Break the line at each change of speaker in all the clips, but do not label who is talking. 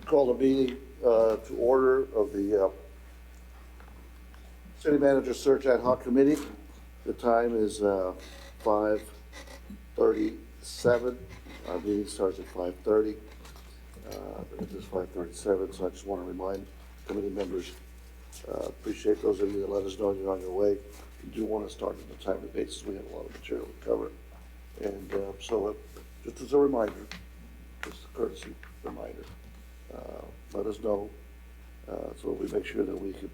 Call the meeting to order of the City Manager Search Ad Hoc Committee. The time is 5:37. Our meeting starts at 5:30. It is 5:37, so I just want to remind committee members, appreciate those of you that let us know you're on your way. You do want to start at a timely basis. We have a lot of material to cover. And so just as a reminder, just a courtesy reminder, let us know so we make sure that we can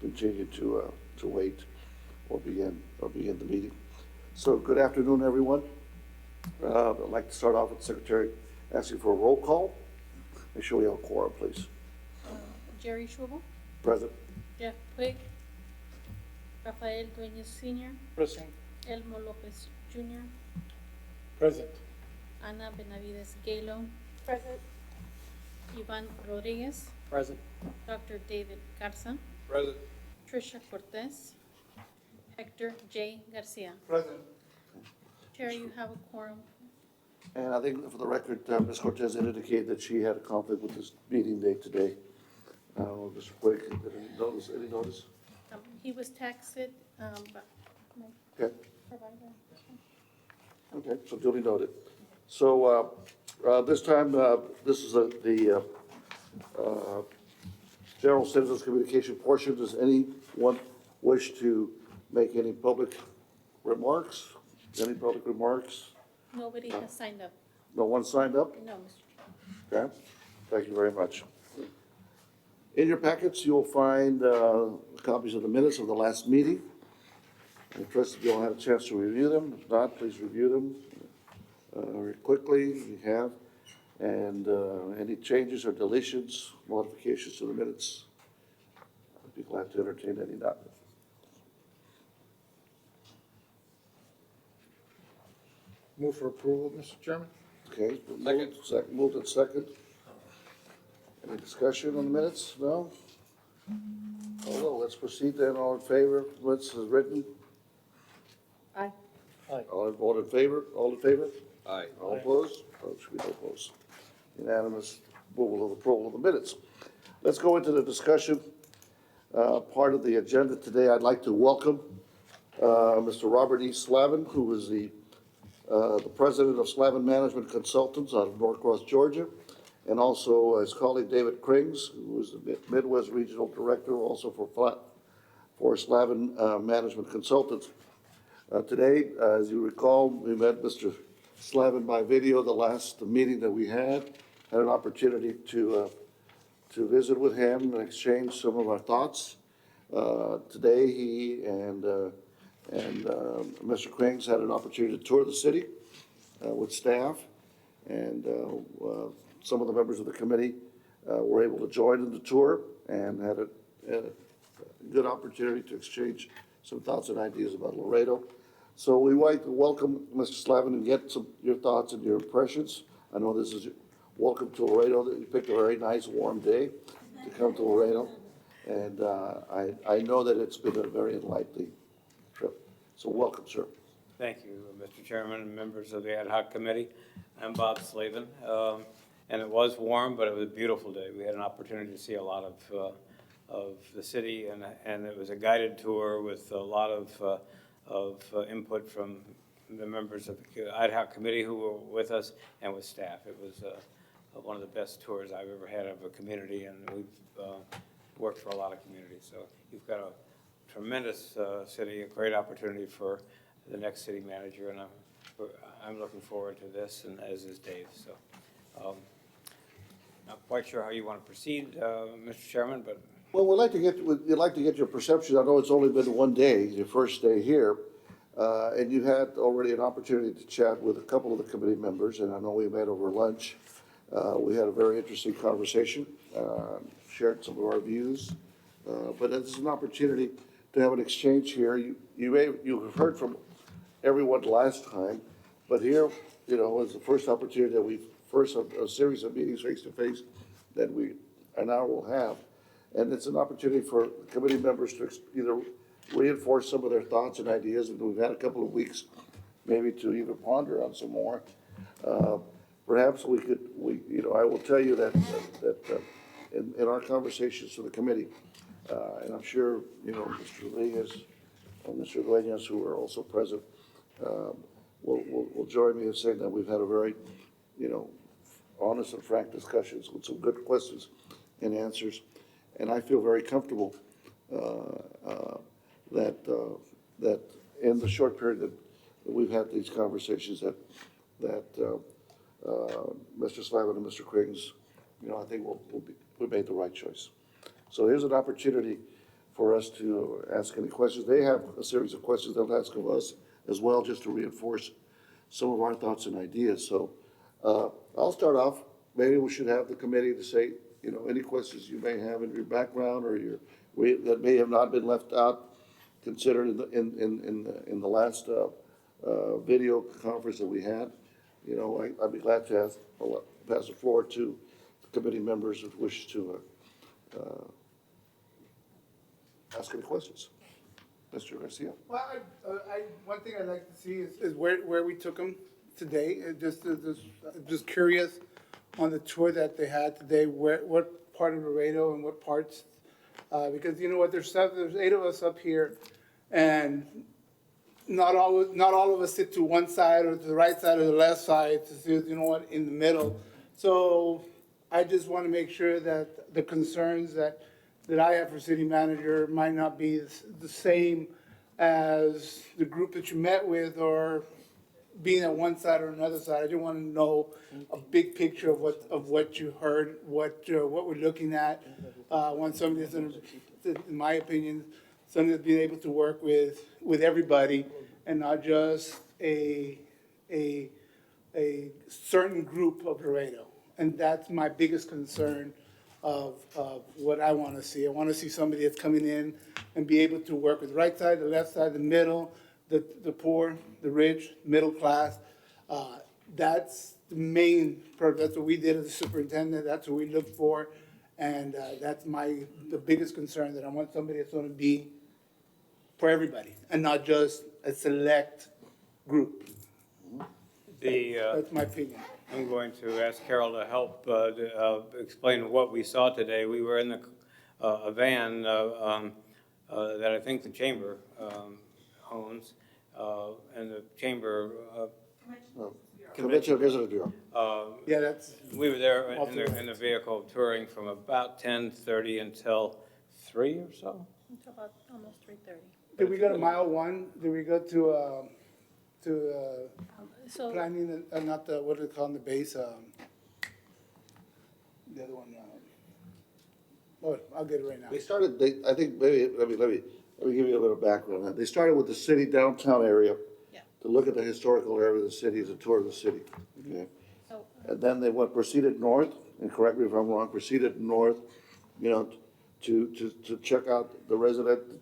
continue to wait or begin the meeting. So good afternoon, everyone. I'd like to start off with the Secretary asking for a roll call. Make sure we have a quorum, please.
Jerry Schubel,
Present.
Jeff Puig, Rafael Dueñez Sr.,
Present.
Elmo Lopez Jr.,
Present.
Ana Benavides Galo,
Present.
Ivan Rodriguez,
Present.
Dr. David Garza,
Present.
Trisha Cortez, Hector J. Garcia.
Present.
Chair, you have a quorum.
And I think for the record, Ms. Cortez indicated that she had a conflict with this meeting date today. Mr. Quick, any notice?
He was texted, but can I
Okay,
provide that?
okay, so duly noted. So, this time, this is the general citizens communication portion. Does anyone wish to make any public remarks? Any public remarks?
Nobody has signed up.
No one signed up?
No, Mr. Chair.
Okay, thank you very much. In your packets, you'll find copies of the minutes of the last meeting. I trust that you all had a chance to review them. If not, please review them very quickly if you have. And any changes or deletions, modifications to the minutes, I'd be glad to entertain any now.
Move for approval, Mr. Chairman.
Okay, moved and second. Any discussion on the minutes? No? Oh, well, let's proceed then. All in favor, minutes is written.
Aye.
All vote in favor? All in favor?
Aye.
All opposed? Oh, should be no opposed. Unanimous approval of the minutes. Let's go into the discussion part of the agenda today. I'd like to welcome Mr. Robert E. Slavin, who is the president of Slavin Management Consultants out of Norcross, Georgia, and also his colleague David Krings, who is the Midwest Regional Director, also for Slavin Management Consultants. Today, as you recall, we met Mr. Slavin by video the last meeting that we had an opportunity to visit with him and exchange some of our thoughts. Today, he and Mr. Krings had an opportunity to tour the city with staff, and some of the members of the committee were able to join in the tour and had a good opportunity to exchange some thoughts and ideas about Laredo. So we like to welcome Mr. Slavin and get your thoughts and your impressions. I know this is welcome to Laredo. You picked a very nice warm day to come to Laredo, and I know that it's been a very enlightening trip. So welcome, sir.
Thank you, Mr. Chairman and members of the Ad Hoc Committee. I'm Bob Slavin, and it was warm, but it was a beautiful day. We had an opportunity to see a lot of the city, and it was a guided tour with a lot of input from the members of the Ad Hoc Committee who were with us and with staff. It was one of the best tours I've ever had of a community, and we've worked for a lot of communities. So you've got a tremendous city, a great opportunity for the next city manager, and I'm looking forward to this, and as is Dave. So not quite sure how you want to proceed, Mr. Chairman, but
Well, we'd like to get your perception. I know it's only been one day, your first day here, and you had already an opportunity to chat with a couple of the committee members, and I know we met over lunch. We had a very interesting conversation, shared some of our views, but it's an opportunity to have an exchange here. You have heard from everyone last time, but here, you know, is the first opportunity that a series of meetings face to face that we now will have. And it's an opportunity for committee members to either reinforce some of their thoughts and ideas, and we've had a couple of weeks maybe to even ponder on some more. Perhaps perhaps we could, I will tell you that, in our conversations to the committee, and I'm sure, Mr. Rodriguez and Mr. Dueñas, who are also present, will join me in saying that we've had a very, honest and frank discussions with some good questions and answers. And I feel very comfortable, that in the short period that we've had these conversations, that Mr. Slavin and Mr. Kriggins, I think we made the right choice. So here's an opportunity for us to ask any questions. They have a series of questions they'll ask of us as well, just to reinforce some of our thoughts and ideas. So I'll start off. Maybe we should have the committee to say, any questions you may have in your background or that may have not been left out, considered in the last video conference that we had. I'd be glad to pass the floor to the committee members who wish to ask any questions. Mr. Garcia.
Well, one thing I'd like to see is where we took them today. Just curious on the tour that they had today, what part of Laredo and what parts, because you know what, there's 8 of us up here, and not all of us sit to one side or to the right side or the left side, to see, in the middle. So I just want to make sure that the concerns that I have for city manager might not be the same as the group that you met with, or being at one side or another side. I just want to know a big picture of what you heard, what we're looking at. Want somebody that's, in my opinion, somebody that's being able to work with everybody and not just a certain group of Laredo. And that's my biggest concern of what I want to see. I want to see somebody that's coming in and be able to work with the right side, the left side, the middle, the poor, the rich, middle class. That's the main purpose. That's what we did as a superintendent. That's what we looked for. And that's the biggest concern, that I want somebody that's going to be for everybody and not just a select group. That's my opinion.
I'm going to ask Carol to help explain what we saw today. We were in a van that I think the chamber owns, and the chamber.
Convention Visitor Bureau.
Yeah, we were there in the vehicle touring from about 10:30 until 3 or so.
Until about almost 3:30.
Did we go to mile 1? Did we go to
So,
planning, not the, what do they call on the base? The other one. I'll get it right now.
They started, I think, maybe, let me give you a little background on that. They started with the city downtown area
yeah,
to look at the historical area of the city, as a tour of the city, okay?
so,
And then they proceeded north, and correct me if I'm wrong, proceeded north, to check out the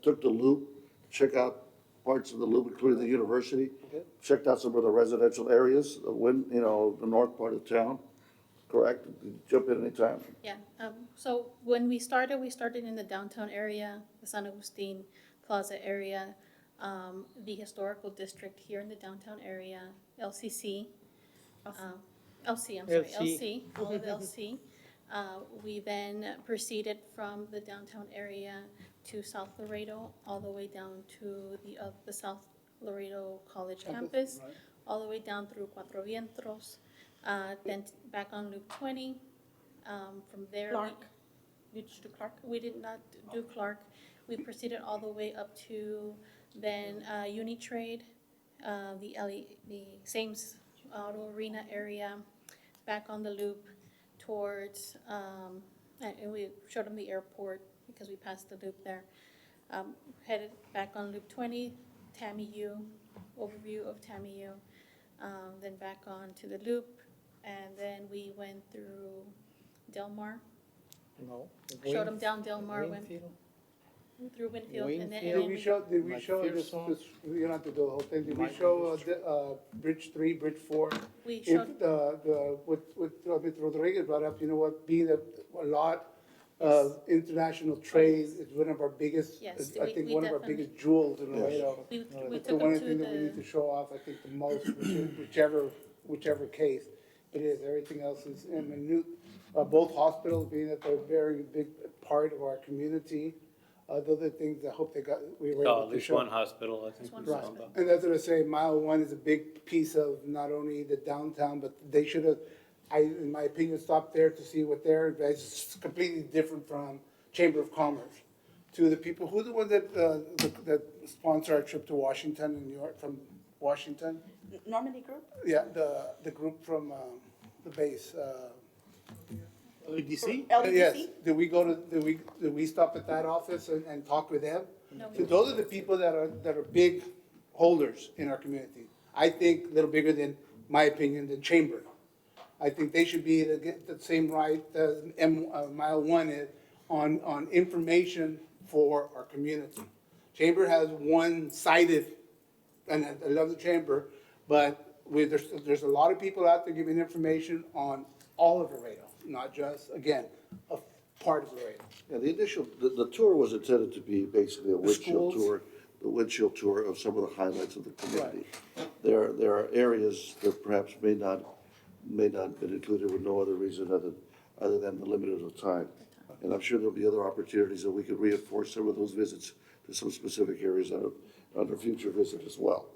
took the loop, check out parts of the loop, including the university, checked out some of the residential areas, the north part of town, correct? Jump in anytime.
yeah. So when we started in the downtown area, the San Agustin Plaza area, the historical district here in the downtown area, LCC, LC, I'm sorry, LC, all of LC. We then proceeded from the downtown area to South Laredo, all the way down to the South Laredo College campus,
Right.
all the way down through Cuatro Vientos, then back on Loop 20. From there,
Clark. You just do Clark?
we did not do Clark. We proceeded all the way up to then Unitrade, the Sames Auto Arena area, back on the loop towards, and we showed them the airport because we passed the loop there. Headed back on Loop 20, TAMI-U, overview of TAMI-U, then back on to the loop, and then we went through Del Mar,
No.
showed them down Del Mar, went
Winfield?
through Winfield, and then.
Did we show this,
McPherson.
you don't have to do the whole thing, did we show, Bridge 3, Bridge 4?
We
If
showed,
what Mr. Rodriguez brought up, being a lot of international trade is one of our biggest,
Yes,
I
we-
think
we
one of our
definitely-
biggest jewels in Laredo.
we
It's the
took
one
them
thing
to
that we need to
the,
show off, I think, the most, whichever case. It is, everything else is in minute. Both hospitals being that they're a very big part of our community. Those are things I hope we were
So
able
at
to
least
show.
one hospital, I think.
Just one
was
hospital.
about.
And that's what I say, Mile One is a big piece of not only the downtown, but they should have, in my opinion, stopped there to see what their advice is completely different from Chamber of Commerce. To the people, who the ones that sponsor our trip to Washington and New York, from Washington?
Normandy Group?
Yeah, the group from, the base,
LEDC?
Yes,
LEDC?
did we stop at that office and talk with them?
No, we
So those are the people that are big holders in our community. I think a little bigger than, my opinion, than Chamber. I think they should be to get the same right as Mile One is on information for our community. Chamber has one-sided, and I love the Chamber, but there's a lot of people out there giving information on all of Laredo, not just, again, a part of Laredo.
Yeah, the tour was intended to be basically a windshield
schools.
tour, the windshield tour of some of the highlights of the community. There are areas that perhaps may not have been included for no other reason other than the limit of time. And I'm sure there'll be other opportunities that we could reinforce some of those visits to some specific areas on a future visit as well.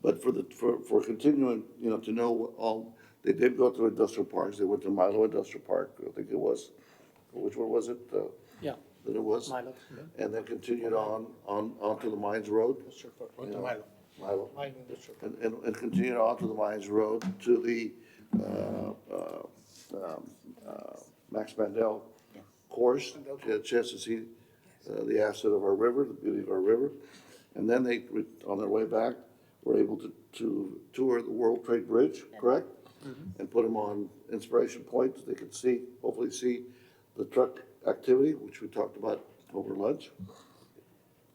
But for continuing, to know all, they did go to industrial parks, they went to Milo Industrial Park, I think it was, which one was it?
Yeah.
That it was?
Milo.
And then continued onto the Mines Road.
Went to Milo.
Milo.
Milo District.
And continued on to the Mines Road to the, Max Mandel course, to get a chance to see, the asset of our river, the beauty of our river. And then they, on their way back, were able to tour the World Trade Bridge, correct? And put them on inspiration points, they could see, hopefully see the truck activity, which we talked about over lunch.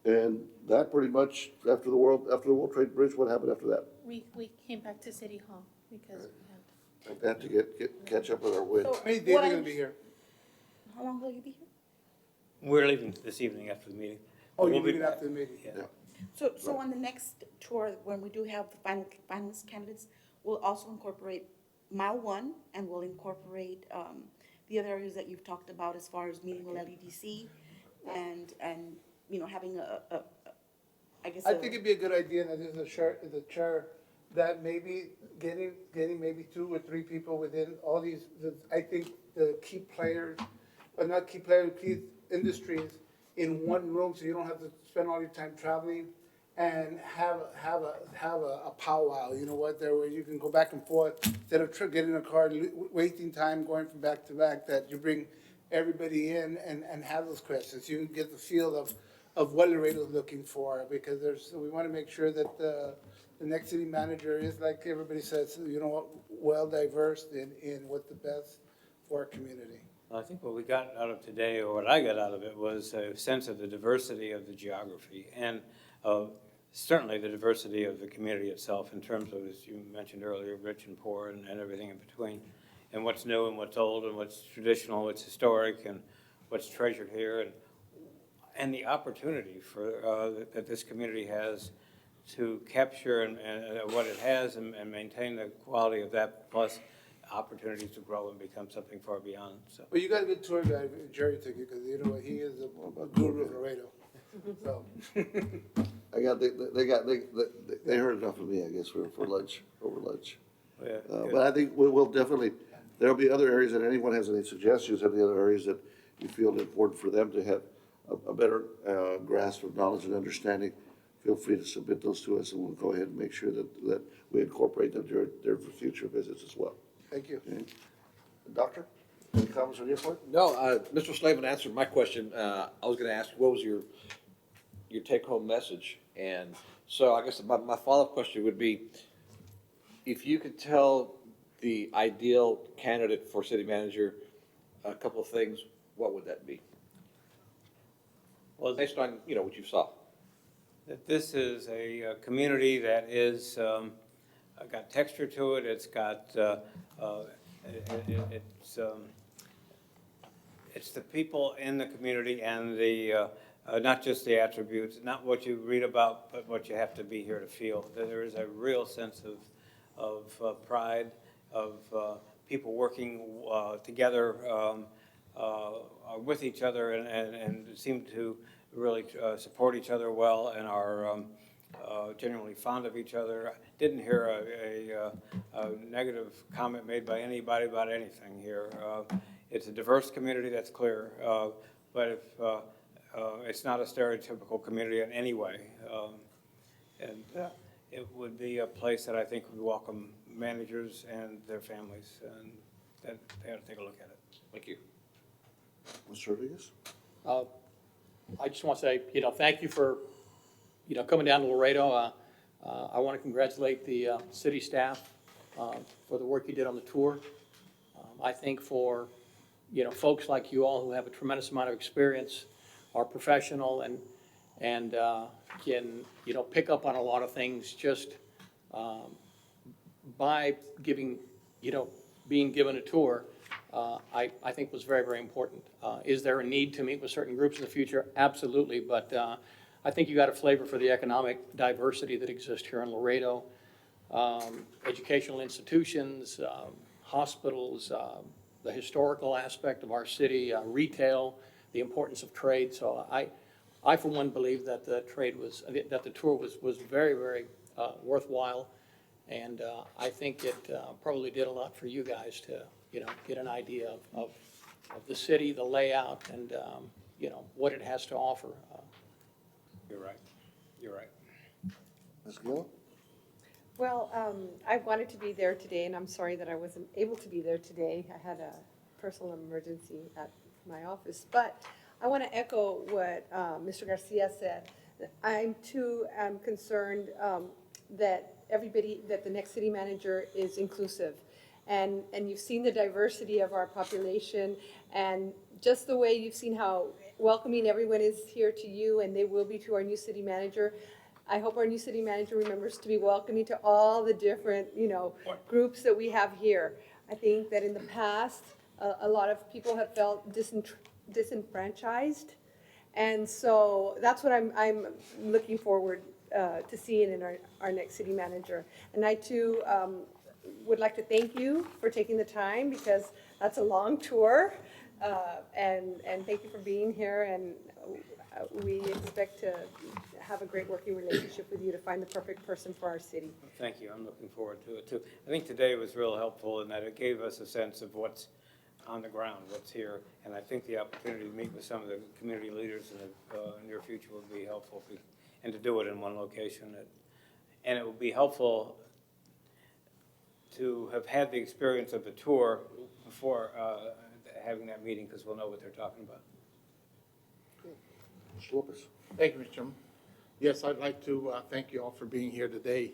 And that pretty much, after the World Trade Bridge, what happened after that?
We came back to City Hall because we had.
Had to catch up with our wind.
So
How many days
what
are
I
gonna be here?
How long will you be here?
We're leaving this evening after the meeting.
Oh,
We'll
you're
be
leaving
back.
after the meeting?
Yeah.
So on the next tour, when we do have the finalist candidates, we'll also incorporate Mile One, and we'll incorporate the other areas that you've talked about as far as meeting with LEDC and having I guess.
I think it'd be a good idea, and as the chair, that maybe getting maybe 2 or 3 people within all these, I think the key players, or not key players, key industries in one room, so you don't have to spend all your time traveling, and have a powwow, you know what, there where you can go back and forth, instead of getting in a car, wasting time going from back to back, that you bring everybody in and have those questions. You can get the feel of what Laredo's looking for, because we want to make sure that the next city manager is, like everybody says, well diverse in what's the best for our community.
I think what we got out of today, or what I got out of it, was a sense of the diversity of the geography, and certainly the diversity of the community itself in terms of, as you mentioned earlier, rich and poor and everything in between, and what's new and what's old and what's traditional, what's historic, and what's treasured here, and the opportunity for that this community has to capture and what it has and maintain the quality of that, plus opportunities to grow and become something far beyond. So
But you got a good tour guide, Jerry took you, because you know what, he is a guru of Laredo, so.
They heard enough of me, I guess, for lunch, over lunch.
yeah,
But I think we'll definitely, there'll be other areas that anyone has any suggestions, any other areas that you feel important for them to have a better grasp of knowledge and understanding. Feel free to submit those to us, and we'll go ahead and make sure that we incorporate them during their future visits as well.
Thank you.
Okay. Doctor, any comments on your part?
No, Mr. Slavin answered my question. I was gonna ask, what was your take-home message? And so I guess my follow-up question would be, if you could tell the ideal candidate for city manager a couple of things, what would that be?
well,
Based on, what you saw.
that this is a community that is got texture to it. It's got it's the people in the community and the not just the attributes, not what you read about, but what you have to be here to feel. There is a real sense of pride, of people working together with each other and seem to really support each other well and are genuinely fond of each other. I didn't hear a negative comment made by anybody about anything here. It's a diverse community, that's clear, but if, it's not a stereotypical community in any way. And it would be a place that I think would welcome managers and their families, and that they ought to take a look at it.
Thank you.
Mr. Rodriguez?
I just want to say, thank you for, coming down to Laredo. I want to congratulate the city staff for the work you did on the tour. I think for, folks like you all who have a tremendous amount of experience, are professional and can, pick up on a lot of things just by giving, being given a tour, I think was very, very important. Is there a need to meet with certain groups in the future? Absolutely, but I think you got a flavor for the economic diversity that exists here in Laredo. Educational institutions, hospitals, the historical aspect of our city, retail, the importance of trade. So I for one believe that the tour was very, very worthwhile. And I think it probably did a lot for you guys to, get an idea of the city, the layout, and, what it has to offer.
You're right. You're right.
Ms. Gill?
Well, I wanted to be there today, and I'm sorry that I wasn't able to be there today. I had a personal emergency at my office. But I want to echo what Mr. Garcia said. I'm too concerned that that the next city manager is inclusive. And you've seen the diversity of our population, and just the way you've seen how welcoming everyone is here to you, and they will be to our new city manager. I hope our new city manager remembers to be welcoming to all the different, groups that we have here. I think that in the past, a lot of people have felt disenfranchised. And so that's what I'm looking forward to seeing in our next city manager. And I too would like to thank you for taking the time, because that's a long tour. And thank you for being here, and we expect to have a great working relationship with you to find the perfect person for our city.
Thank you. I'm looking forward to it too. I think today was real helpful in that it gave us a sense of what's on the ground, what's here, and I think the opportunity to meet with some of the community leaders in the near future would be helpful, and to do it in one location. And it would be helpful to have had the experience of the tour before having that meeting, because we'll know what they're talking about.
Mr. Lopez?
Thank you, Mr. Chairman. Yes, I'd like to thank you all for being here today.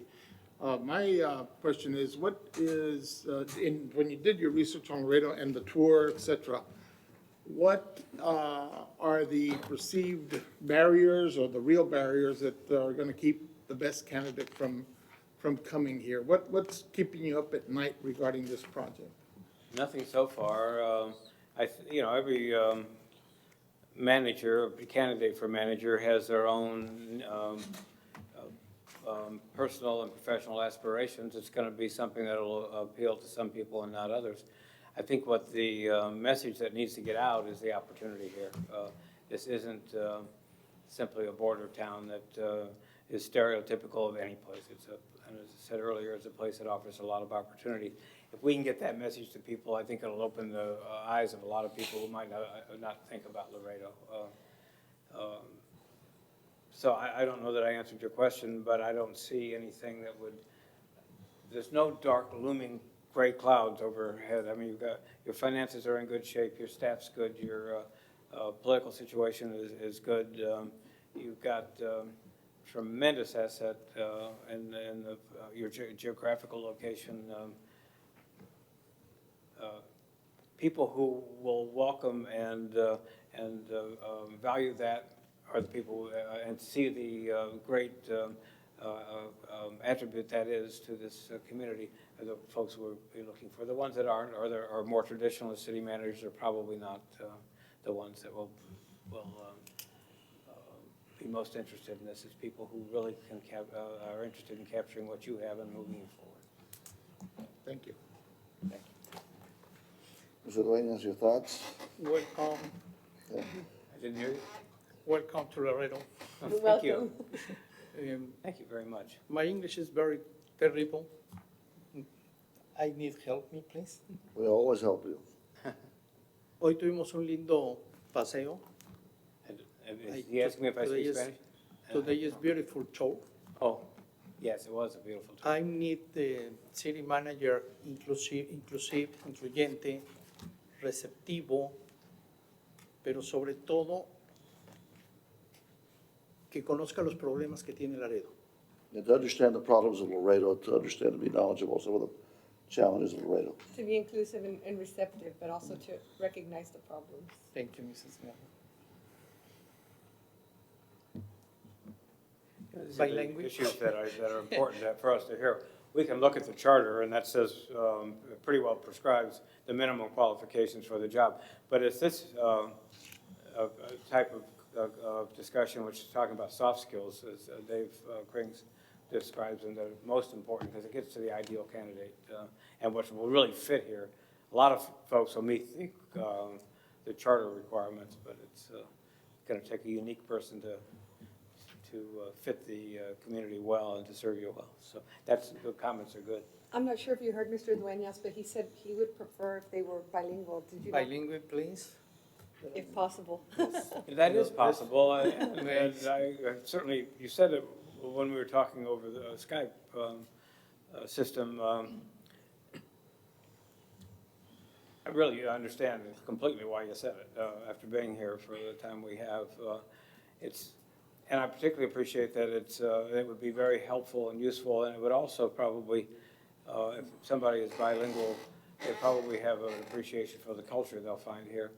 My question is, what is, when you did your research on Laredo and the tour, et cetera, what are the perceived barriers or the real barriers that are going to keep the best candidate from coming here? What's keeping you up at night regarding this project?
Nothing so far. Every manager, candidate for manager, has their own personal and professional aspirations. It's going to be something that will appeal to some people and not others. I think what the message that needs to get out is the opportunity here. This isn't simply a border town that is stereotypical of any place. And as I said earlier, it's a place that offers a lot of opportunity. If we can get that message to people, I think it'll open the eyes of a lot of people who might not think about Laredo. So I don't know that I answered your question, but I don't see anything that would, there's no dark looming gray clouds overhead. I mean, you've got, your finances are in good shape, your staff's good, your political situation is good. You've got tremendous asset in your geographical location. People who will welcome and value that are the people and see the great attribute that is to this community are the folks who are looking for. The ones that aren't, or are more traditional city managers, are probably not the ones that will be most interested in this. It's people who really are interested in capturing what you have and moving you forward.
Thank you.
Thank you.
Mr. Dueñas, your thoughts?
Welcome,
I didn't hear you.
welcome to Laredo.
Oh,
You're
thank you.
welcome.
Thank you very much.
My English is very terrible. I need help me, please.
We'll always help you.
Hoy tuvimos un lindo paseo.
Is he asking me if I
Today
speak
is-
Spanish?
Today is beautiful show.
Oh, yes, it was a beautiful tour.
I need the city manager incluyente, receptivo, pero sobre todo que conozca los problemas que tiene Laredo.
And to understand the problems of Laredo, to understand and be knowledgeable of some of the challenges of Laredo.
To be inclusive and receptive, but also to recognize the problems.
Thank you, Mrs. Guerra.
These
By
are the
language?
issues that are important for us to hear. We can look at the charter, and that says, pretty well prescribes the minimum qualifications for the job. But it's this a type of discussion which is talking about soft skills, as Dave Krings describes them, that are most important, because it gets to the ideal candidate, and what will really fit here. A lot of folks will meet the charter requirements, but it's gonna take a unique person to fit the community well and to serve you well. So the comments are good.
I'm not sure if you heard Mr. Dueñas, but he said he would prefer if they were bilingual. Did you know?
Bilingual, please.
If possible.
That is possible, and I certainly, you said it when we were talking over the Skype system. I really understand completely why you said it, after being here for the time we have. And I particularly appreciate that it would be very helpful and useful, and it would also probably, if somebody is bilingual, they probably have an appreciation for the culture they'll find here.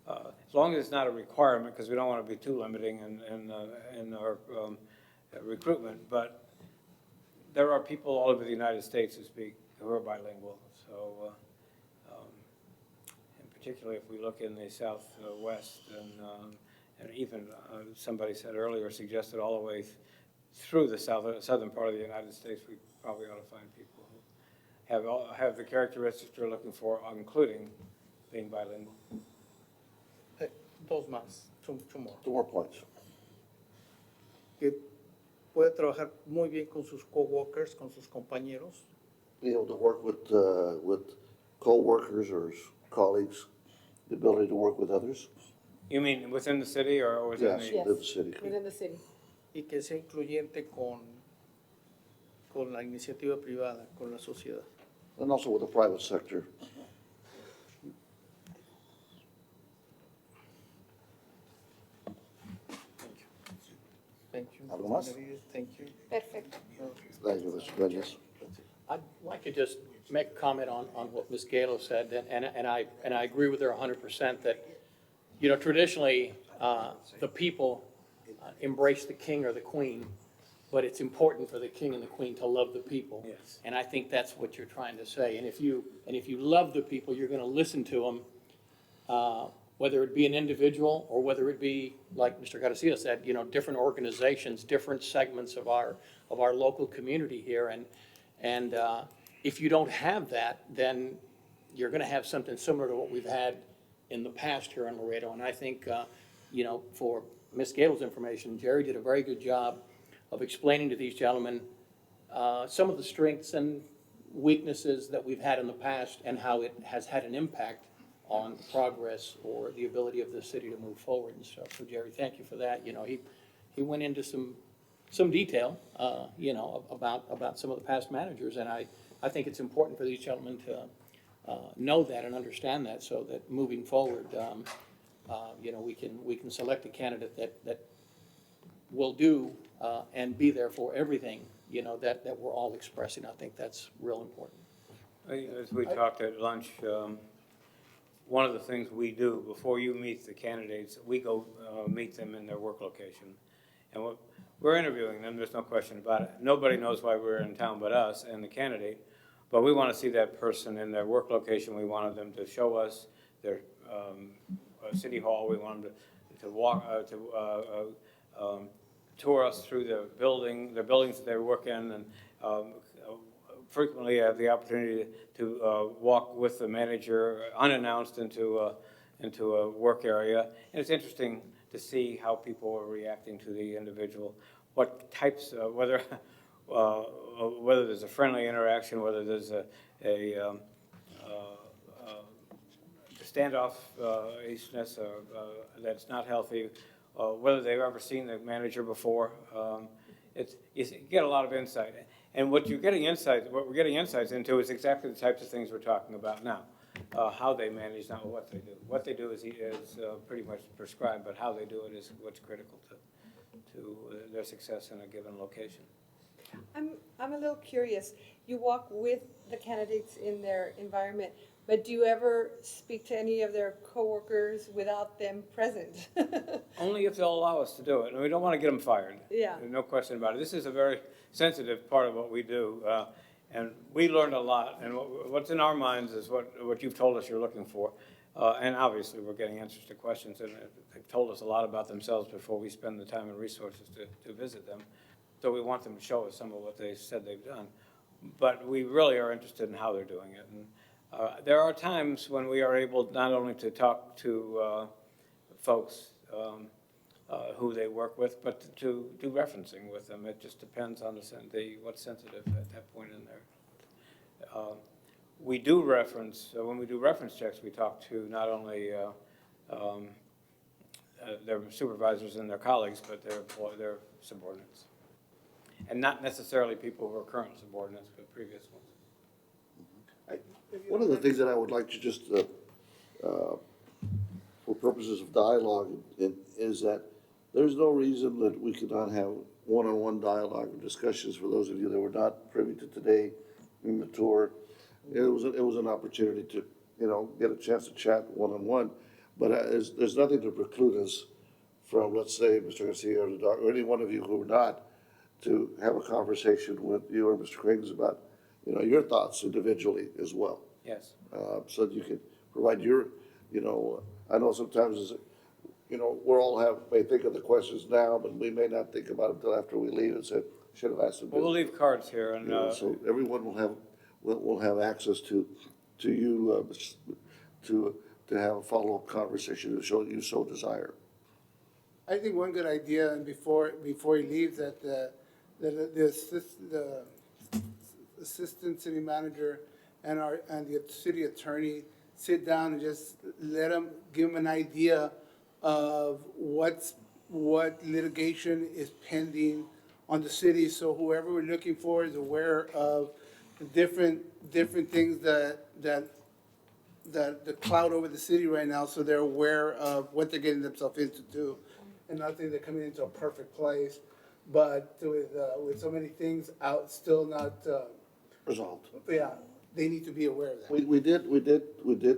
As long as it's not a requirement, because we don't want to be too limiting in our recruitment, but there are people all over the United States who are bilingual. So, and particularly if we look in the Southwest and even somebody said earlier, suggested all the way through the southern part of the United States, we probably ought to find people who have the characteristics we're looking for, including being bilingual.
Dos más, two more.
2 more points.
Que puede trabajar muy bien con sus coworkers, con sus compañeros.
Be able to work with co-workers or colleagues, the ability to work with others.
You mean within the city or within
Yes,
the?
within the city.
Within the city.
Y que sea incluyente con la iniciativa privada, con la sociedad.
And also with the private sector.
Thank you.
¿Algo más?
Thank you.
Perfect.
Thank you, Mr. Dueñas.
I'd like to just make a comment on what Ms. Galo said, and I agree with her 100% that, you know, traditionally, the people embrace the king or the queen, but it's important for the king and the queen to love the people.
Yes.
And I think that's what you're trying to say. And if you love the people, you're going to listen to them, whether it be an individual or whether it be, like Mr. Garcia said, you know, different organizations, different segments of our local community here. And if you don't have that, then you're going to have something similar to what we've had in the past here in Laredo. And I think, you know, for Ms. Gable's information, Jerry did a very good job of explaining to these gentlemen some of the strengths and weaknesses that we've had in the past and how it has had an impact on progress or the ability of the city to move forward and stuff. So Jerry, thank you for that. You know, he went into some detail, you know, about some of the past managers, and I think it's important for these gentlemen to know that and understand that, so that moving forward, you know, we can select a candidate that will do and be there for everything, you know, that we're all expressing. I think that's real important.
As we talked at lunch, one of the things we do before you meet the candidates, we go meet them in their work location. And we're interviewing them, there's no question about it. Nobody knows why we're in town but us and the candidate, but we want to see that person in their work location. We wanted them to show us their city hall. We want them to walk, tour us through the buildings that they work in, and frequently have the opportunity to walk with the manager unannounced into a work area. And it's interesting to see how people are reacting to the individual, what types, whether there's a friendly interaction, whether there's a standoffishness that's not healthy, whether they've ever seen the manager before. You get a lot of insight. And what we're getting insights into is exactly the types of things we're talking about now. How they manage, not what they do. What they do is pretty much prescribed, but how they do it is what's critical to their success in a given location.
I'm a little curious. You walk with the candidates in their environment, but do you ever speak to any of their coworkers without them present?
Only if they'll allow us to do it, and we don't want to get them fired.
Yeah.
There's no question about it. This is a very sensitive part of what we do, and we learned a lot, and what's in our minds is what you've told us you're looking for. And obviously, we're getting answers to questions, and they've told us a lot about themselves before we spend the time and resources to visit them. So we want them to show us some of what they said they've done. But we really are interested in how they're doing it. And there are times when we are able not only to talk to folks who they work with, but to do referencing with them. It just depends on what's sensitive at that point in there. We do reference, when we do reference checks, we talk to not only their supervisors and their colleagues, but their subordinates. And not necessarily people who are current subordinates, but previous ones.
One of the things that I would like to just, for purposes of dialogue, is that there's no reason that we could not have one-on-one dialogue or discussions. For those of you that were not privy to today in the tour, it was an opportunity to, get a chance to chat one-on-one. But there's nothing to preclude us from, let's say, Mr. Garcia or any one of you who are not, to have a conversation with you or Mr. Krings about, your thoughts individually as well.
Yes.
So that you can provide your, I know sometimes, may think of the questions now, but we may not think about them until after we leave and say, should have asked them.
Well, we'll leave cards here, and
So everyone will have access to you, to have a follow-up conversation to show you so desire.
I think one good idea, and before he leaves, that the assistant city manager and the city attorney sit down and just give them an idea of what litigation is pending on the city, so whoever we're looking for is aware of the different things that cloud over the city right now, so they're aware of what they're getting themselves into too. And not that they're coming into a perfect place, but with so many things out, still not,
Resolved.
yeah, they need to be aware of that.
We did,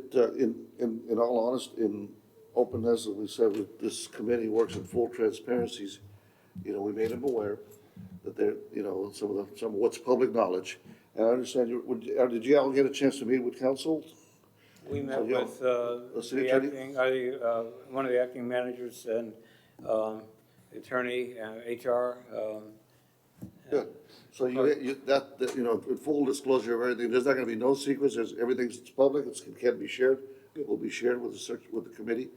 in all honesty, in openness, as we said, this committee works in full transparencies. We made them aware that they're, some of what's public knowledge. And I understand did you all get a chance to meet with council?
we met with
city
the
attorney?
acting, one of the acting managers and the attorney, HR.
Good. So in full disclosure of everything, there's not gonna be no secrets, everything's public, it can be shared. It will be shared with the committee,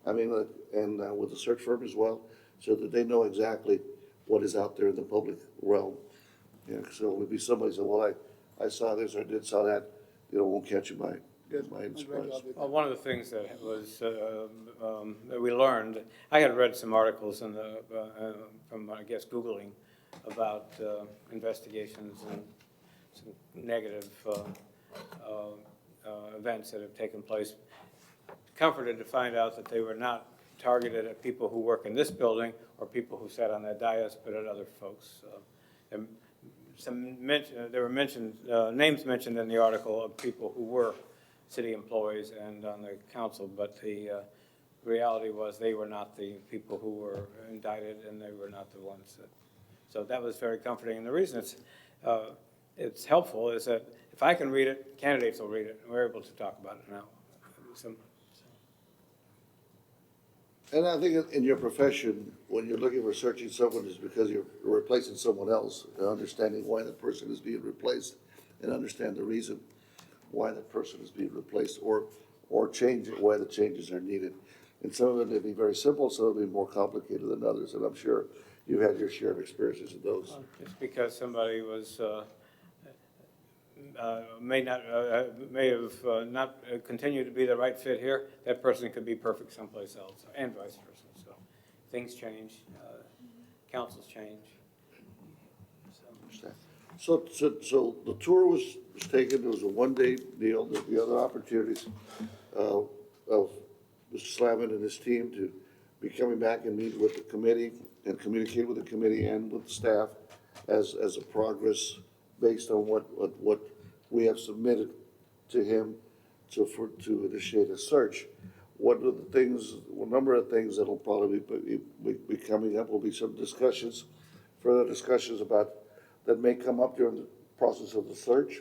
and with the search firm as well, so that they know exactly what is out there in the public realm. So if somebody said, well, I saw this or did saw that, won't catch you by surprise.
Well, one of the things that was, that we learned, I had read some articles from, I guess, Googling about investigations and some negative events that have taken place. Comforted to find out that they were not targeted at people who work in this building or people who sat on that dais, but at other folks. There were names mentioned in the article of people who were city employees and on the council, but the reality was they were not the people who were indicted, and they were not the ones that. So that was very comforting. And the reason it's helpful is that if I can read it, candidates will read it, and we're able to talk about it now.
And I think in your profession, when you're looking for searching someone, is because you're replacing someone else, and understanding why the person is being replaced. and understand the reason why that person is being replaced, or change it, why the changes are needed. And some of it may be very simple, some of it may be more complicated than others, and I'm sure you've had your share of experiences in those.
Just because somebody was, may have not continued to be the right fit here, that person could be perfect someplace else, and vice versa. So things change, councils change.
So the tour was taken, it was a one-day deal, there'll be other opportunities of Mr. Slavin and his team to be coming back and meet with the committee and communicate with the committee and with the staff as a progress based on what we have submitted to him to initiate a search. One of the things, a number of things that'll probably be coming up will be some discussions, further discussions about, that may come up during the process of the search.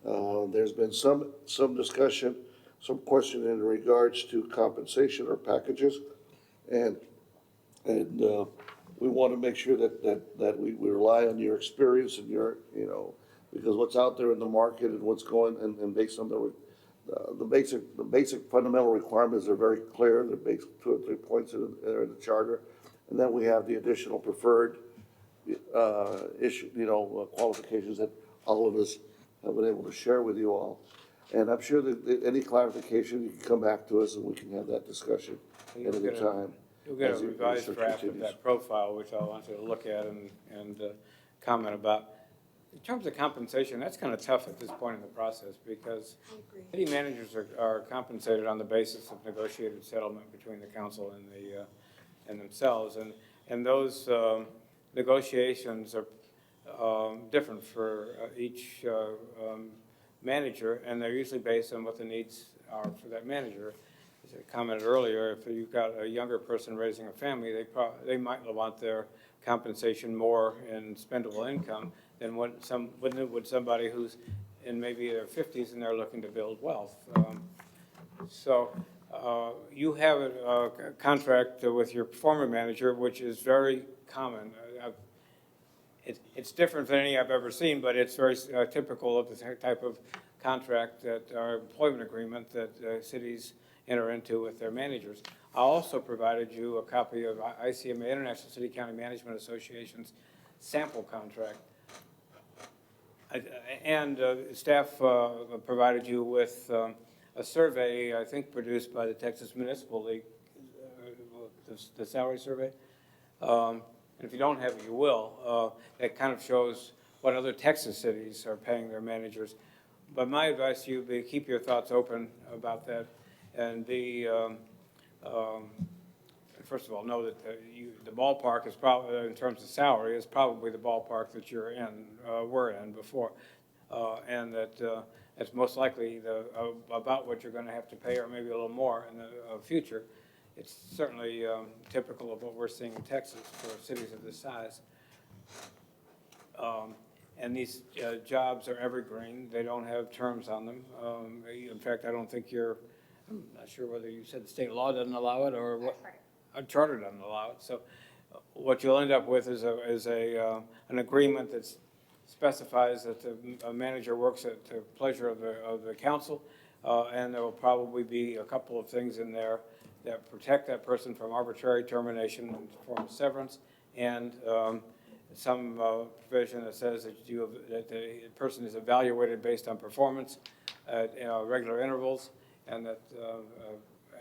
There's been some discussion, some question in regards to compensation or packages. And we want to make sure that we rely on your experience and your, because what's out there in the market and what's going, and based on the basic fundamental requirements are very clear. They're based 2 or 3 points in the charter. And then we have the additional preferred qualifications that all of us have been able to share with you all. And I'm sure that any clarification, you can come back to us and we can have that discussion at any time.
You'll get a
as the
revised
research
draft of
continues.
that profile, which I want you to look at and comment about. In terms of compensation, that's kind of tough at this point in the process, because city managers are compensated on the basis of negotiated settlement between the council and themselves, and those negotiations are different for each manager, and they're usually based on what the needs are for that manager. As I commented earlier, if you've got a younger person raising a family, they might want their compensation more in spendable income than would somebody who's in maybe their 50s and they're looking to build wealth. So you have a contract with your former manager, which is very common. It's different than any I've ever seen, but it's very typical of the type of contract or employment agreement that cities enter into with their managers. I also provided you a copy of ICMA, International City County Management Association's sample contract. And staff provided you with a survey, I think, produced by the Texas Municipal League, the salary survey. And if you don't have it, you will. It kind of shows what other Texas cities are paying their managers. But my advice to you would be keep your thoughts open about that, and be, first of all, know that the ballpark is probably, in terms of salary, is probably the ballpark that you're in, were in before. And that it's most likely about what you're going to have to pay, or maybe a little more in the future. It's certainly typical of what we're seeing in Texas for cities of this size. And these jobs are evergreen. They don't have terms on them. In fact, I don't think I'm not sure whether you said the state law doesn't allow it or what. A charter doesn't allow it. So what you'll end up with is an agreement that specifies that the manager works at the pleasure of the council, and there will probably be a couple of things in there that protect that person from arbitrary termination in the form of severance, and some provision that says that the person is evaluated based on performance at regular intervals, and that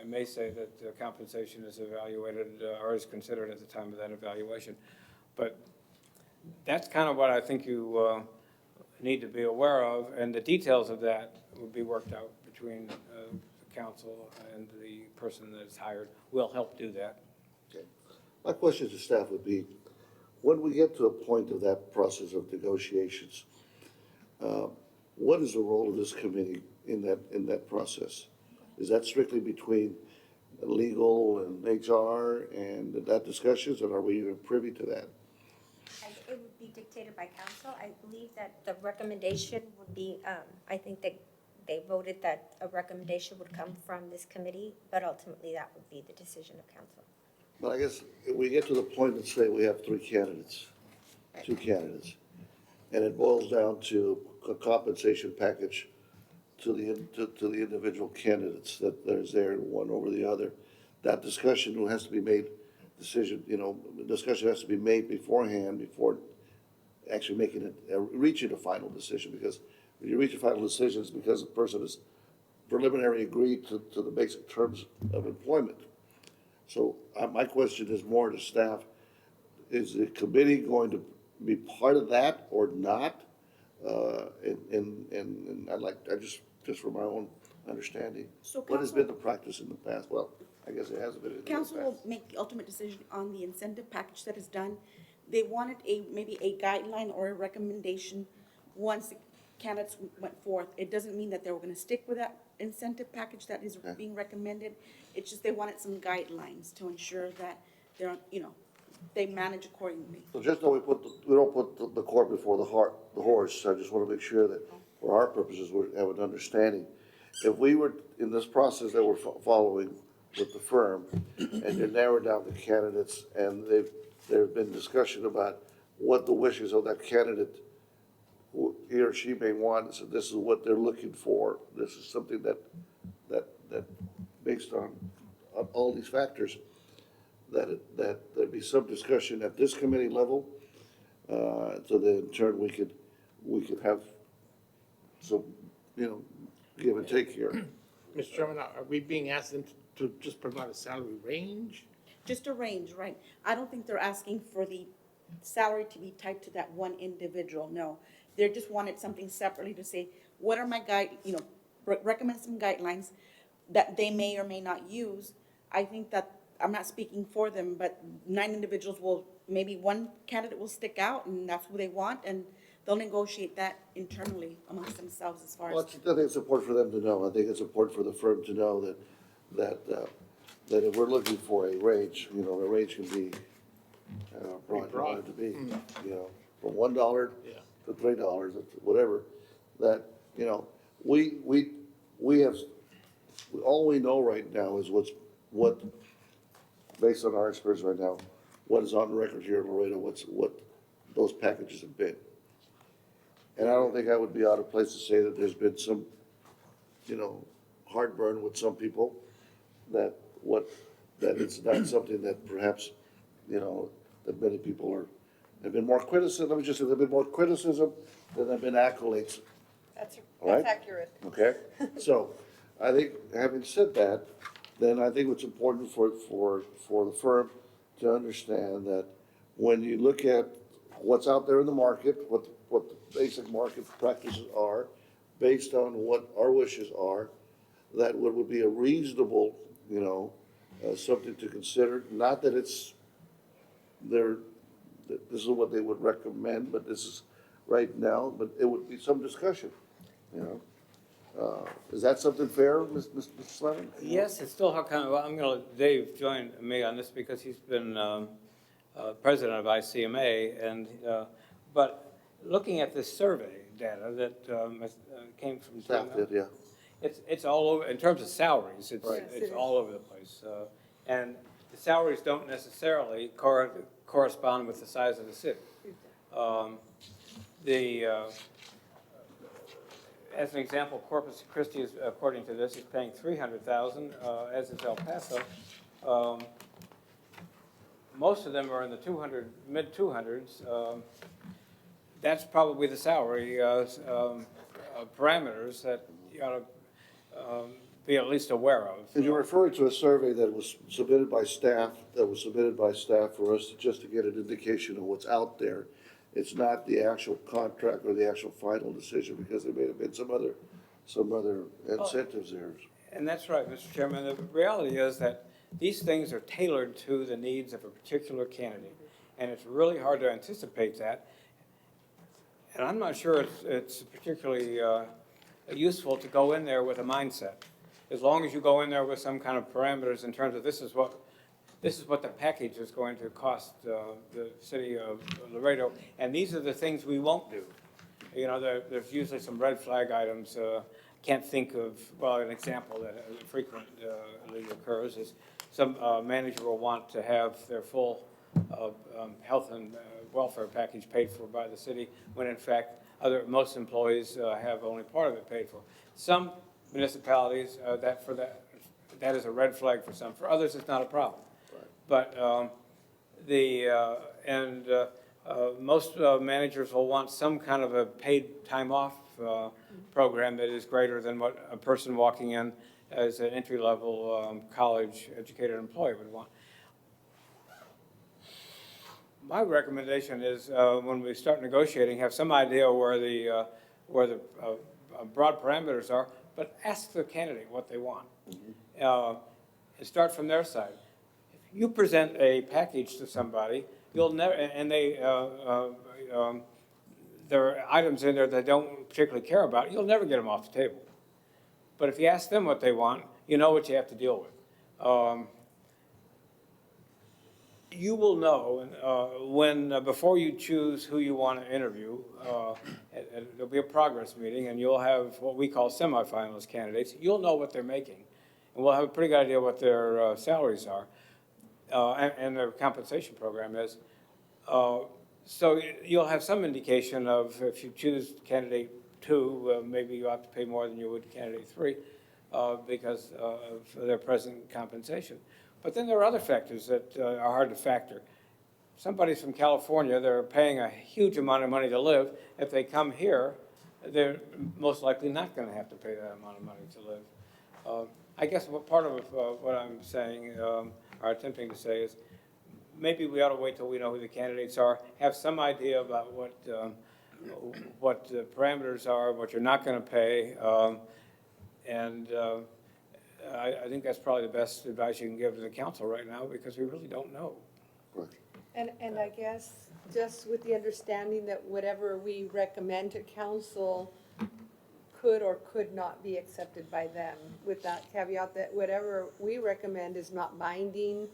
I may say that compensation is evaluated or is considered at the time of that evaluation. But that's kind of what I think you need to be aware of, and the details of that will be worked out between the council and the person that is hired. We'll help do that.
Okay. My question to staff would be, when we get to a point of that process of negotiations, what is the role of this committee in that process? Is that strictly between legal and HR and that discussions, or are we even privy to that?
It would be dictated by council. I believe that the recommendation would be, I think that they voted that a recommendation would come from this committee, but ultimately that would be the decision of council.
But I guess if we get to the point and say we have 3 candidates, 2 candidates, and it boils down to a compensation package to the individual candidates that there's there, one over the other. That discussion has to be made, discussion has to be made beforehand, before actually making it, reaching a final decision, because when you reach a final decision, it's because the person has preliminary agreed to the basic terms of employment. So my question is more to staff, is the committee going to be part of that or not? And just for my own understanding,
So
what has
council-
been the practice in the past? Well, I guess it hasn't been in the past.
Council will make the ultimate decision on the incentive package that is done. They wanted maybe a guideline or a recommendation once the candidates went forth. It doesn't mean that they were gonna stick with that incentive package that is
Okay.
being recommended. It's just they wanted some guidelines to ensure that they're, they manage accordingly.
So just know we don't put the cart before the horse. I just want to make sure that for our purposes, we have an understanding. If we were in this process that we're following with the firm, and you narrow down the candidates, and there've been discussion about what the wishes of that candidate, he or she may want, so this is what they're looking for. This is something that based on all these factors, that there'd be some discussion at this committee level, so that in turn we could have some, give and take here.
Mr. Chairman, are we being asked them to just provide a salary range?
Just a range, right? I don't think they're asking for the salary to be tied to that one individual, no. They just wanted something separately to say, what are my recommend some guidelines that they may or may not use. I think that, I'm not speaking for them, but 9 individuals maybe one candidate will stick out, and that's who they want, and they'll negotiate that internally amongst themselves as far
Well,
as.
I think it's important for them to know. I think it's important for the firm to know that if we're looking for a range, the range can be broad to be, from $1 to $3, whatever, that, we have, all we know right now is what, based on our experience right now, what is on record here in Laredo, what those packages have been. And I don't think I would be out of place to say that there's been some, heartburn with some people, that it's not something that perhaps, that many people have been more criticism, let me just say, there've been more criticism than there've been accolades.
That's
Right?
accurate.
Okay, so I think, having said that, then I think it's important for the firm to understand that when you look at what's out there in the market, what the basic market practices are, based on what our wishes are, that would be a reasonable, something to consider. Not that that this is what they would recommend, but this is right now, but it would be some discussion, Is that something fair, Mr. Slavin?
Yes, it's still I'm gonna let Dave join me on this because he's been president of ICMA, and but looking at this survey data that came from
Staff did, yeah.
it's all over in terms of salaries.
Right.
It's all over the place, and the salaries don't necessarily correspond with the size of the city. As an example, Corpus Christi is, according to this, is paying $300,000, as is El Paso. Most of them are in the mid 200s. That's probably the salary parameters that you ought to be at least aware of.
And you're referring to a survey that was submitted by staff, for us just to get an indication of what's out there. It's not the actual contract or the actual final decision, because there may have been some other incentives there.
And that's right, Mr. Chairman. The reality is that these things are tailored to the needs of a particular candidate, and it's really hard to anticipate that. And I'm not sure it's particularly useful to go in there with a mindset. As long as you go in there with some kind of parameters in terms of this is what the package is going to cost the city of Laredo, and these are the things we won't do. There's usually some red flag items. Can't think of, an example that frequently occurs is some manager will want to have their full health and welfare package paid for by the city, when in fact, most employees have only part of it paid for. Some municipalities, that is a red flag for some. For others, it's not a problem. But most managers will want some kind of a paid time off program that is greater than what a person walking in as an entry-level college-educated employee would want. My recommendation is when we start negotiating, have some idea where the broad parameters are, but ask the candidate what they want. And start from their side. If you present a package to somebody, you'll never, and there are items in there that they don't particularly care about, you'll never get them off the table. But if you ask them what they want, you know what you have to deal with. You will know before you choose who you want to interview, there'll be a progress meeting, and you'll have what we call semifinalist candidates. You'll know what they're making, and we'll have a pretty good idea what their salaries are, and their compensation program is. So you'll have some indication of, if you choose candidate 2, maybe you have to pay more than you would candidate 3 because of their present compensation. But then there are other factors that are hard to factor. Somebody's from California, they're paying a huge amount of money to live. If they come here, they're most likely not going to have to pay that amount of money to live. I guess part of what I'm saying, or attempting to say, is maybe we ought to wait till we know who the candidates are, have some idea about what the parameters are, what you're not going to pay, I think that's probably the best advice you can give to the council right now, because we really don't know.
And I guess just with the understanding that whatever we recommend to council could or could not be accepted by them, with that caveat that whatever we recommend is not binding,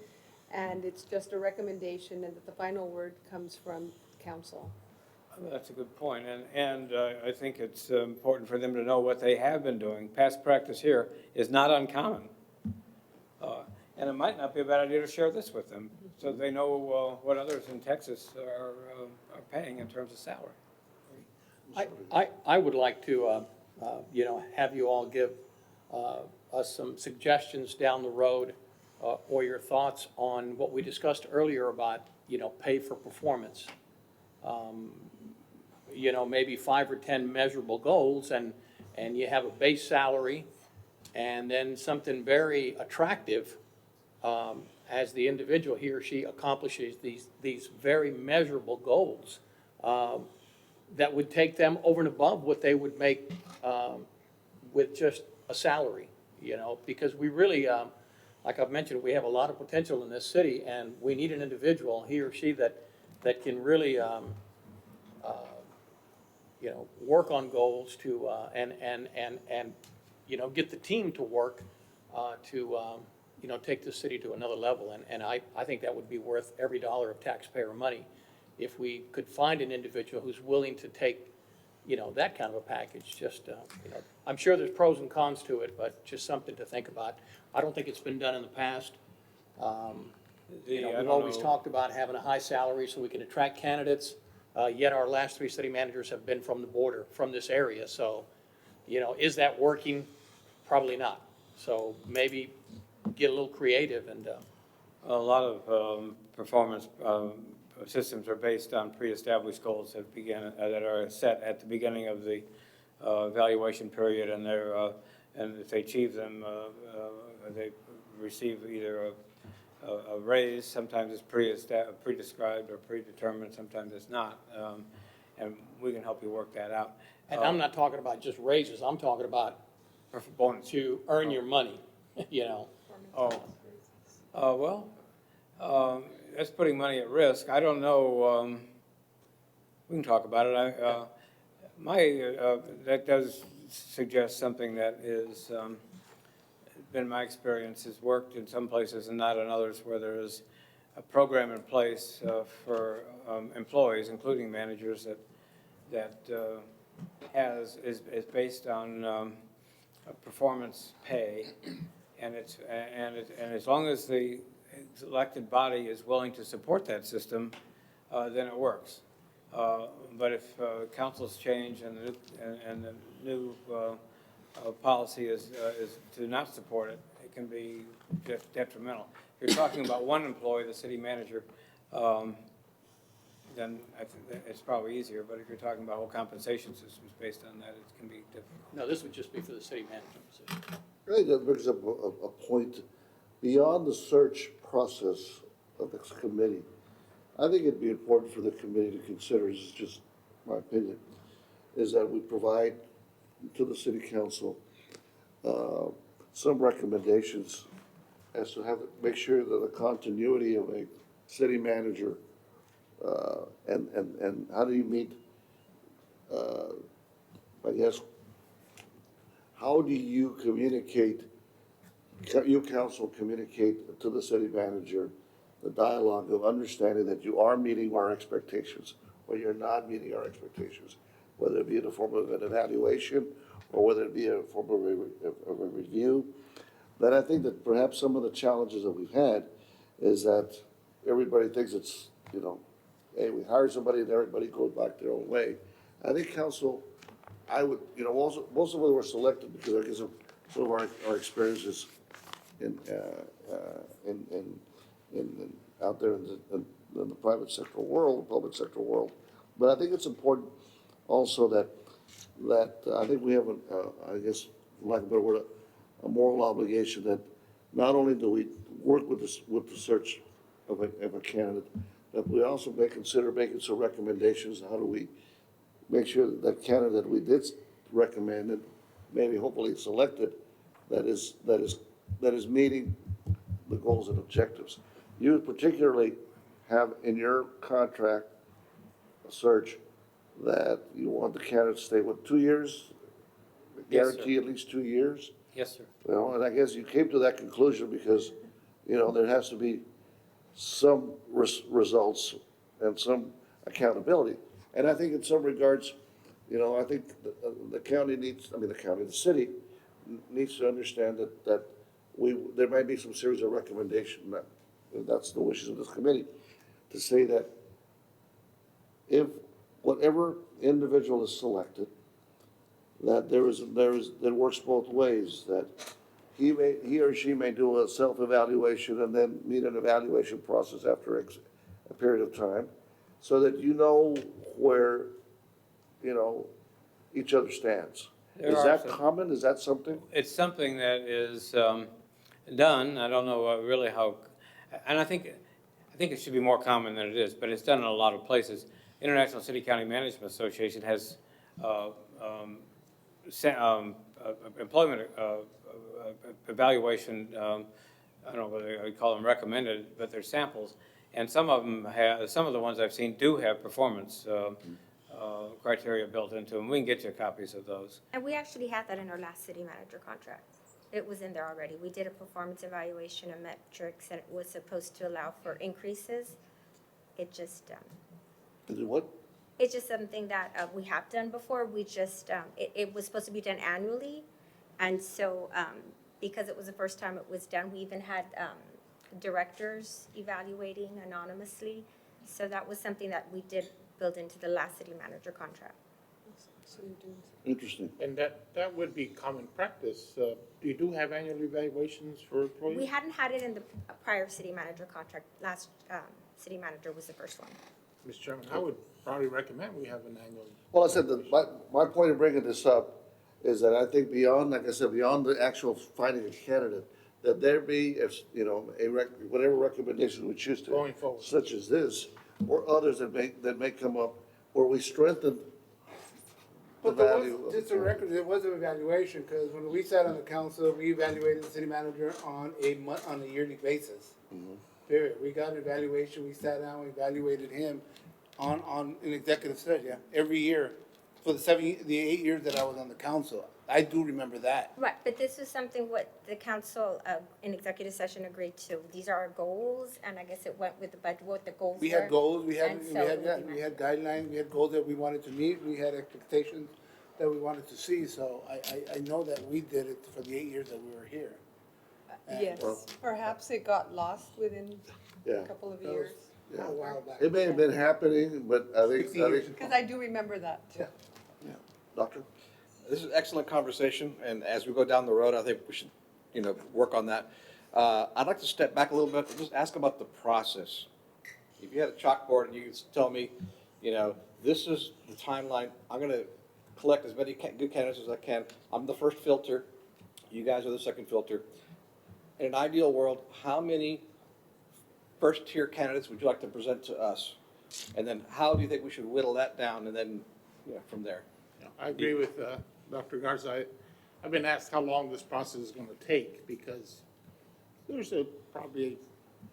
and it's just a recommendation, and that the final word comes from council.
That's a good point, and I think it's important for them to know what they have been doing. Past practice here is not uncommon, and it might not be a bad idea to share this with them, so they know what others in Texas are paying in terms of salary.
I would like to, have you all give us some suggestions down the road or your thoughts on what we discussed earlier about, pay for performance. Maybe 5 or 10 measurable goals, and you have a base salary and then something very attractive as the individual, he or she accomplishes these very measurable goals that would take them over and above what they would make with just a salary, because we really, like I've mentioned, we have a lot of potential in this city, and we need an individual, he or she, that can really work on goals to and get the team to work to take the city to another level. And I think that would be worth every dollar of taxpayer money if we could find an individual who's willing to take that kind of a package. Just I'm sure there's pros and cons to it, but just something to think about. I don't think it's been done in the past. We've always talked about having a high salary so we can attract candidates. Yet our last 3 city managers have been from the border, from this area. So, is that working? Probably not. So maybe get a little creative and.
A lot of performance systems are based on pre-established goals that are set at the beginning of the evaluation period, and and if they achieve them, they receive either a raise. Sometimes it's pre-described or predetermined, sometimes it's not, and we can help you work that out.
And I'm not talking about just raises, I'm talking about
bonus
to earn your money,
that's putting money at risk. I don't know, we can talk about it. That does suggest something that is, been my experience, has worked in some places and not in others, where there is a program in place for employees, including managers, that is based on performance pay, and as long as the elected body is willing to support that system, then it works. But if councils change and the new policy is to not support it, it can be detrimental. If you're talking about one employee, the city manager, then I think that it's probably easier. But if you're talking about whole compensation systems based on that, it can be difficult.
No, this would just be for the city management position.
I think that brings up a point beyond the search process of this committee. I think it'd be important for the committee to consider, this is just my opinion, is that we provide to the city council some recommendations as to how to make sure that the continuity of a city manager and how do you meet, I guess, how do you communicate, you council communicate to the city manager the dialogue of understanding that you are meeting our expectations or you're not meeting our expectations, whether it be in the form of an evaluation or whether it be a form of a review. Then I think that perhaps some of the challenges that we've had is that everybody thinks it's, you know, hey, we hire somebody and everybody goes back their own way. I think council, I would, you know, most of them were selected because I guess of some of our experiences in out there in the private sector world, public sector world. But I think it's important also that I think we have I guess, for lack of a better word, a moral obligation that not only do we work with the search of a candidate, but we also may consider making some recommendations. How do we make sure that that candidate we did recommend and maybe hopefully selected that is meeting the goals and objectives. You particularly have in your contract a search that you want the candidate to stay with 2 years,
Yes, sir.
guarantee at least 2 years.
Yes, sir.
Well, and I guess you came to that conclusion because, you know, there has to be some results and some accountability. And I think in some regards, you know, I think the county needs, the city needs to understand that there might be some series of recommendations, that's the wishes of this committee, to say that if whatever individual is selected, that that works both ways, that he or she may do a self-evaluation and then meet an evaluation process after a period of time, so that you know where, you know, each other stands. Is that common? Is that something?
It's something that is done. I don't know really how, and I think it should be more common than it is, but it's done in a lot of places. International City County Management Association has employment evaluation, I don't know whether I call them recommended, but they're samples. And some of them have, some of the ones I've seen do have performance criteria built into them. We can get you copies of those.
And we actually had that in our last city manager contract. It was in there already. We did a performance evaluation and metrics, and it was supposed to allow for increases. It just,
Is it what?
it's just something that we have done before. We just, it was supposed to be done annually. And so, because it was the first time it was done, we even had directors evaluating anonymously. So that was something that we did build into the last city manager contract.
Interesting.
And that would be common practice. You do have annual evaluations for employees?
We hadn't had it in the prior city manager contract. Last city manager was the first one.
Mr. Chairman, I would probably recommend we have an annual.
Well, I said that my point of bringing this up is that I think beyond, like I said, beyond the actual finding a candidate, that there be, if, you know, whatever recommendation we choose to.
Going forward.
Such as this, or others that may come up, where we strengthen the
But there
value.
was, just a record, there was an evaluation, because when we sat on the council, we evaluated the city manager on a yearly basis. Period. We got an evaluation, we sat down, we evaluated him on an executive session, every year, for the 8 years that I was on the council. I do remember that.
Right, but this is something what the council in executive session agreed to. These are our goals, and I guess it went with the budget, what the goals were.
We had goals, we had
And so it would be
we had guidelines, we had goals that we wanted to meet, we had expectations that we wanted to see, so I know that we did it for the 8 years that we were here.
Yes, perhaps it got lost within
Yeah,
a couple of
That was-
years,
yeah.
A while back.
It may have been happening, but I think,
60 years.
because I do remember that.
Yeah.
Doctor?
This is excellent conversation, and as we go down the road, I think we should, work on that. I'd like to step back a little bit and just ask about the process. If you had a chalkboard and you could tell me, this is the timeline, I'm gonna collect as many good candidates as I can. I'm the first filter, you guys are the second filter. In an ideal world, how many first-tier candidates would you like to present to us? And then how do you think we should whittle that down, and then, from there?
I agree with Dr. Garza. I've been asked how long this process is going to take because there's probably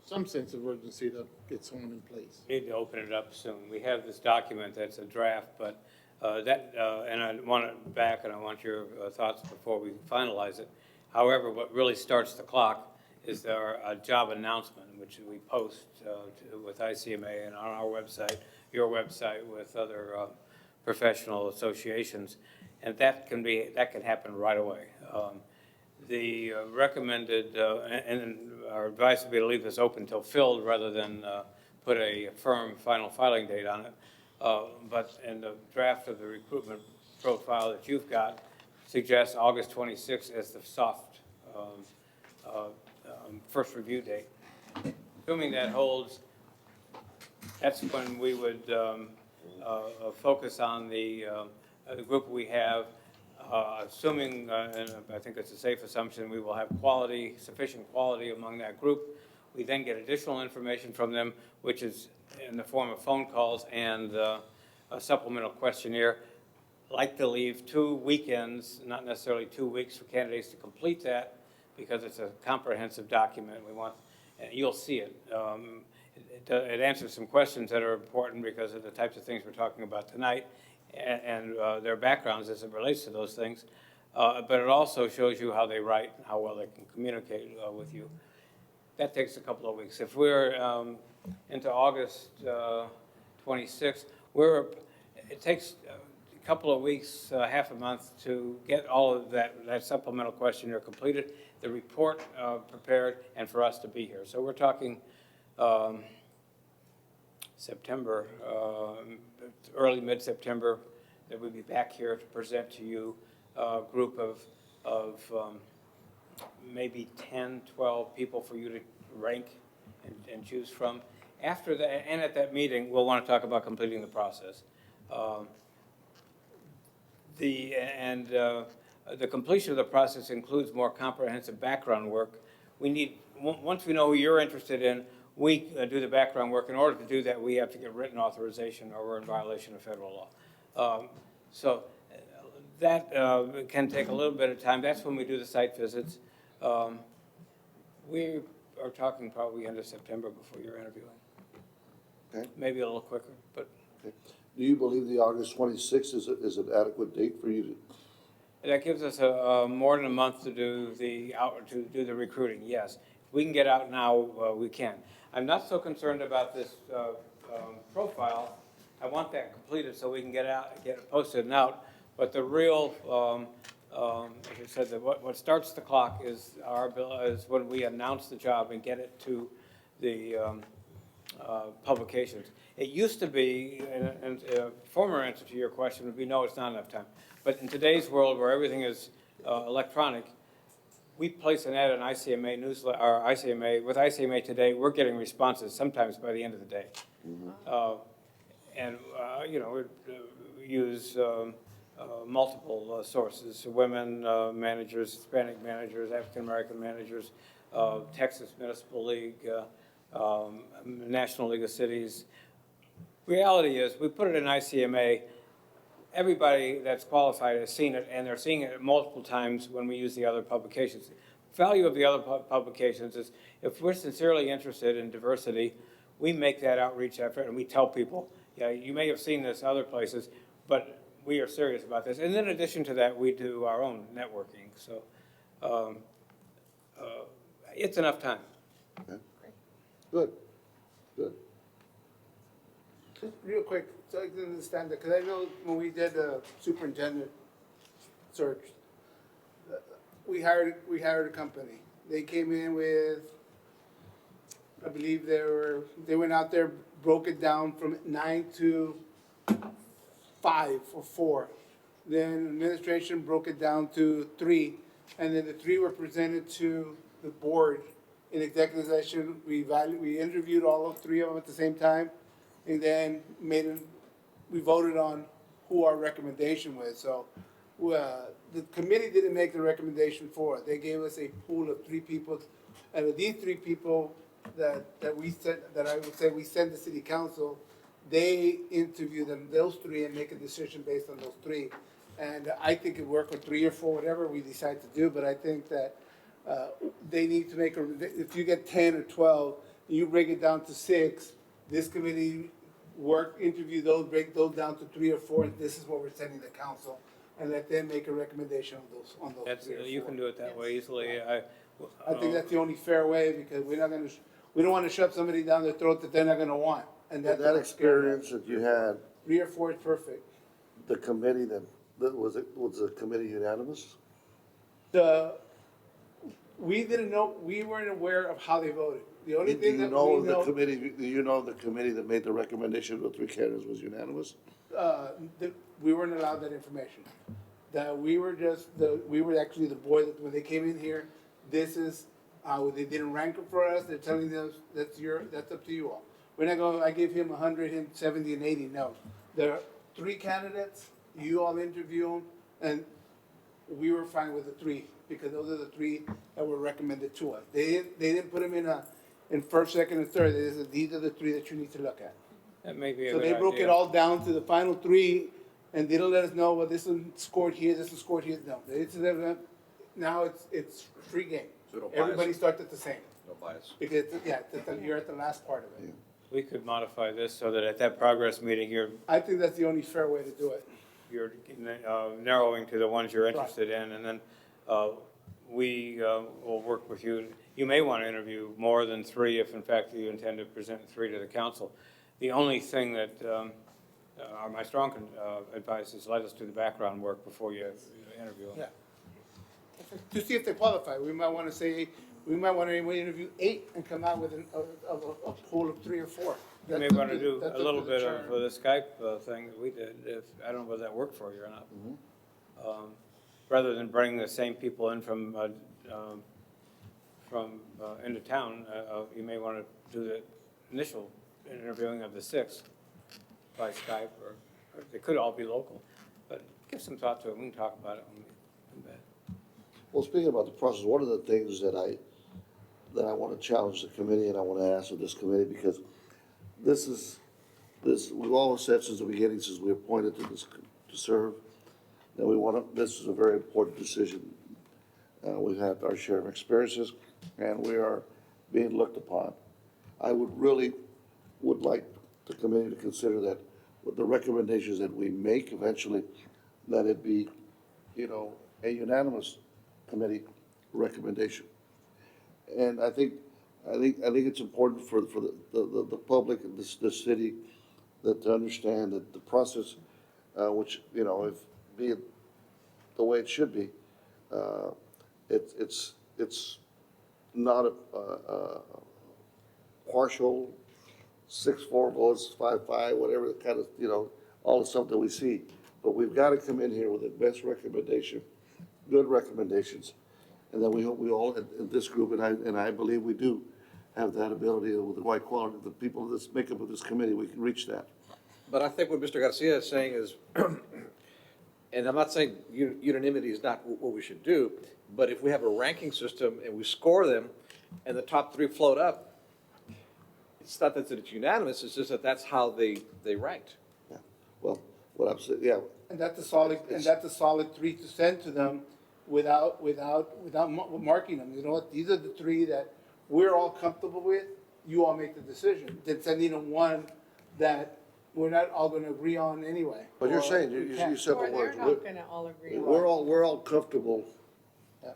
some sense of urgency to get someone in place.
Need to open it up soon. We have this document that's a draft, but and I want it back, and I want your thoughts before we finalize it. However, what really starts the clock is our job announcement, which we post with ICMA and on our website, your website, with other professional associations, and that can happen right away. The recommended, and our advice would be to leave this open until filled rather than put a firm final filing date on it. But in the draft of the recruitment profile that you've got suggests August 26th as the soft first review date. Assuming that holds, that's when we would focus on the group we have. Assuming, and I think it's a safe assumption, we will have sufficient quality among that group. We then get additional information from them, which is in the form of phone calls and a supplemental questionnaire. Like to leave 2 weekends, not necessarily 2 weeks, for candidates to complete that, because it's a comprehensive document. And you'll see it. It answers some questions that are important because of the types of things we're talking about tonight, and their backgrounds as it relates to those things. But it also shows you how they write and how well they can communicate with you. That takes a couple of weeks. If we're into August 26th, it takes a couple of weeks, half a month, to get all of that supplemental questionnaire completed, the report prepared, and for us to be here. So we're talking September, early mid-September, that we'll be back here to present to you a group of maybe 10, 12 people for you to rank and choose from. After that, and at that meeting, we'll want to talk about completing the process. The completion of the process includes more comprehensive background work. Once we know who you're interested in, we do the background work. In order to do that, we have to get written authorization, or we're in violation of federal law. So that can take a little bit of time. That's when we do the site visits. We are talking probably end of September before you're interviewing.
Okay.
Maybe a little quicker, but.
Okay. Do you believe the August 26th is an adequate date for you to?
That gives us more than a month to do the recruiting. Yes, if we can get out now, we can. I'm not so concerned about this profile. I want that completed so we can get it posted and out. But the real, as I said, what starts the clock is is when we announce the job and get it to the publications. It used to be, and a former answer to your question would be, no, it's not enough time. But in today's world where everything is electronic, we place an ad on ICMA newsletter, or ICMA. With ICMA Today, we're getting responses sometimes by the end of the day. We use multiple sources: women managers, Hispanic managers, African American managers, Texas Municipal League, National League of Cities. Reality is, we put it in ICMA. Everybody that's qualified has seen it, and they're seeing it multiple times when we use the other publications. The value of the other publications is, if we're sincerely interested in diversity, we make that outreach effort and we tell people, yeah, you may have seen this other places, but we are serious about this. And in addition to that, we do our own networking. So it's enough time.
Okay. Good, good.
Just real quick, so I can understand that, because I know when we did the superintendent search, we hired a company. They came in with, I believe they went out there, broke it down from 9 to 5 or 4. Then administration broke it down to 3, and then the 3 were presented to the board in executive session. We interviewed all of 3 of them at the same time, and then we voted on who our recommendation was. So, the committee didn't make the recommendation for it. They gave us a pool of 3 people, and of these 3 people that we sent, that I would say we send to city council, they interview them, those 3, and make a decision based on those 3. And I think it worked with 3 or 4, whatever we decide to do, but I think that they need to make if you get 10 or 12, you break it down to 6, this committee interview those, break those down to 3 or 4, and this is what we're sending the council, and let them make a recommendation on those
That's,
3 or 4.
you can do it that way easily.
I think that's the only fair way, because we don't want to shove somebody down their throat that they're not gonna want. And that's
That experience that you had,
3 or 4 is perfect.
the committee was the committee unanimous?
We didn't know, we weren't aware of how they voted. The only
Do
thing
you
that we
know the
know,
committee, do you know the committee that made the recommendation with 3 candidates was unanimous?
we weren't allowed that information. That we were actually the board that when they came in here, this is, they didn't rank them for us, they're telling us, that's up to you all. We're not going, I gave him 100, him 70 and 80, no. There are 3 candidates, you all interview them, and we were fine with the 3, because those are the 3 that were recommended to us. They didn't put them in first, second, and third, they said, these are the 3 that you need to look at.
That may be a
So
good
they broke it
idea.
all down to the final 3, and they don't let us know, well, this one scored here, this one scored here, no. Now it's free game.
So no bias.
Everybody starts at the same,
No bias.
because, you're at the last part of it.
We could modify this so that at that progress meeting,
I think that's the only fair way to do it.
you're narrowing to the ones you're interested in, and then we will work with you. You may want to interview more than 3 if in fact you intend to present 3 to the council. The only thing that, my strong advice is let us do the background work before you interview them.
Yeah. To see if they qualify, we might want to interview 8 and come out with a pool of 3 or 4.
You may
That's
want to
up
do
that's
a
up
little
to the
bit
chair.
of the Skype thing that we did, I don't know whether that worked for you or not. Rather than bring the same people in from into town, you may want to do the initial interviewing of the 6 by Skype, or they could all be local. But give some thought to it, we can talk about it when we come back.
Well, speaking about the process, one of the things that I want to challenge the committee and I want to ask of this committee, because we've always said since the beginning, since we appointed to serve, that this is a very important decision. We've had our share of experiences and we are being looked upon. I would like the committee to consider that with the recommendations that we make eventually, that it be, a unanimous committee recommendation. And I think it's important for the public and the city to understand that the process, which, if be the way it should be, it's not a partial 6-4 votes, 5-5, whatever kind of, all the stuff that we see. But we've got to come in here with the best recommendation, good recommendations. And then we hope we all, in this group, and I believe we do, have that ability with the right quality, the people that make up of this committee, we can reach that.
But I think what Mr. Garcia is saying is, and I'm not saying unanimity is not what we should do, but if we have a ranking system and we score them and the top 3 float up, it's not that it's unanimous, it's just that that's how they ranked.
Yeah. Well, what I'm saying, yeah,
And that's a solid 3 to send to them without marking them. You know what, these are the 3 that we're all comfortable with, you all make the decision. Then sending them one that we're not all gonna agree on anyway.
but you're
Or
saying,
we
you
can't.
said
Or
the
they're
word,
not gonna all agree.
we're all comfortable,
Yeah.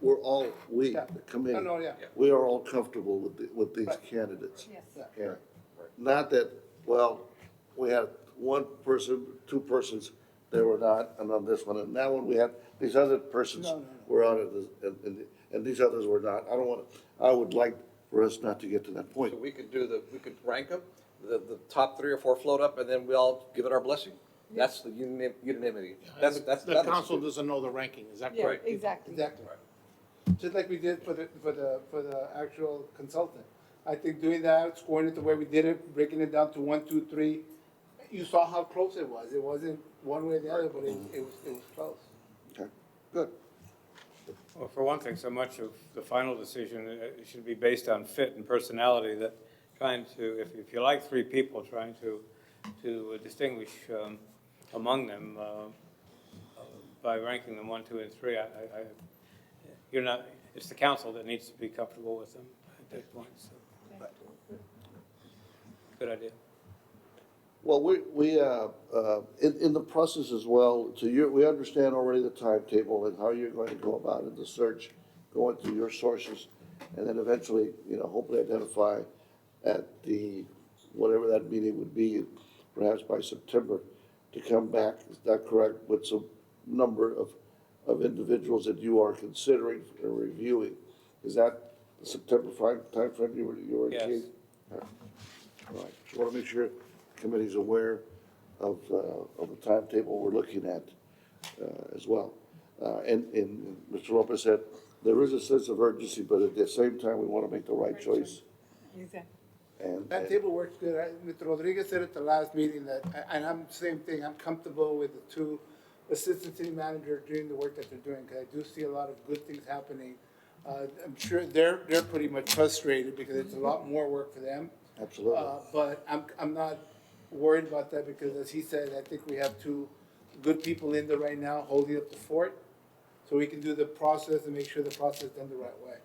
we,
Yeah.
the committee.
No, yeah.
We are all comfortable with these
Right.
candidates.
Yes.
Yeah.
Yeah. Not that, well, we had 1 person, 2 persons, they were not, and on this one, and that one, we had, these other persons
No.
were on it, and these others were not. I don't want, I would like for us not to get to that point.
So we could rank them, the top 3 or 4 float up, and then we all give it our blessing. That's the unanimity. That's.
The council doesn't know the ranking, is that
Yeah,
correct?
exactly.
Exactly. Just like we did for the actual consultant. I think doing that, scoring it the way we did it, breaking it down to 1, 2, 3, you saw how close it was. It wasn't one way or the other, but it was close.
Okay, good.
Well, for one thing, so much of the final decision should be based on fit and personality, that trying to, if you like 3 people, trying to distinguish among them by ranking them 1, 2, and 3, you're not, it's the council that needs to be comfortable with them at that point, so. Good idea.
Well, in the process as well, we understand already the timetable and how you're going to go about it, the search, going through your sources, and then eventually, hopefully identify at whatever that meeting would be, perhaps by September, to come back, is that correct, with some number of individuals that you are considering or reviewing? Is that the September timeframe you were indicating?
Yes.
All right, just want to make sure the committee's aware of the timetable we're looking at as well. And Mr. Lopez said, there is a sense of urgency, but at the same time, we want to make the right choice.
Exactly.
And
That table works good. Mr. Rodriguez said at the last meeting that, and I'm the same thing, I'm comfortable with the 2 assistant city managers doing the work that they're doing, because I do see a lot of good things happening. I'm sure they're pretty much frustrated because it's a lot more work for them.
Absolutely.
But I'm not worried about that, because as he said, I think we have 2 good people in there right now holding up the fort. So we can do the process and make sure the process is done the right way.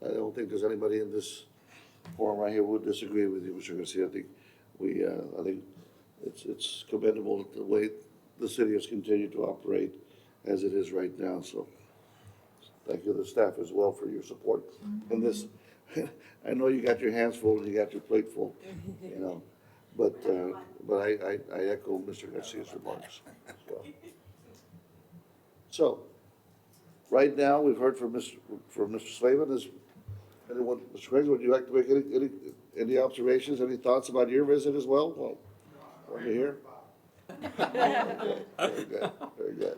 I don't think there's anybody in this forum right here who would disagree with you, Mr. Garcia. I think it's commendable the way the city has continued to operate as it is right now, so thank you to the staff as well for your support in this. I know you got your hands full and you got your plate full, but I echo Mr. Garcia's remarks. So, right now, we've heard from Mr. Slavin. Is anyone, Mr. Craig, would you like to make any observations, any thoughts about your visit as well? Well, over here. Very good, very good.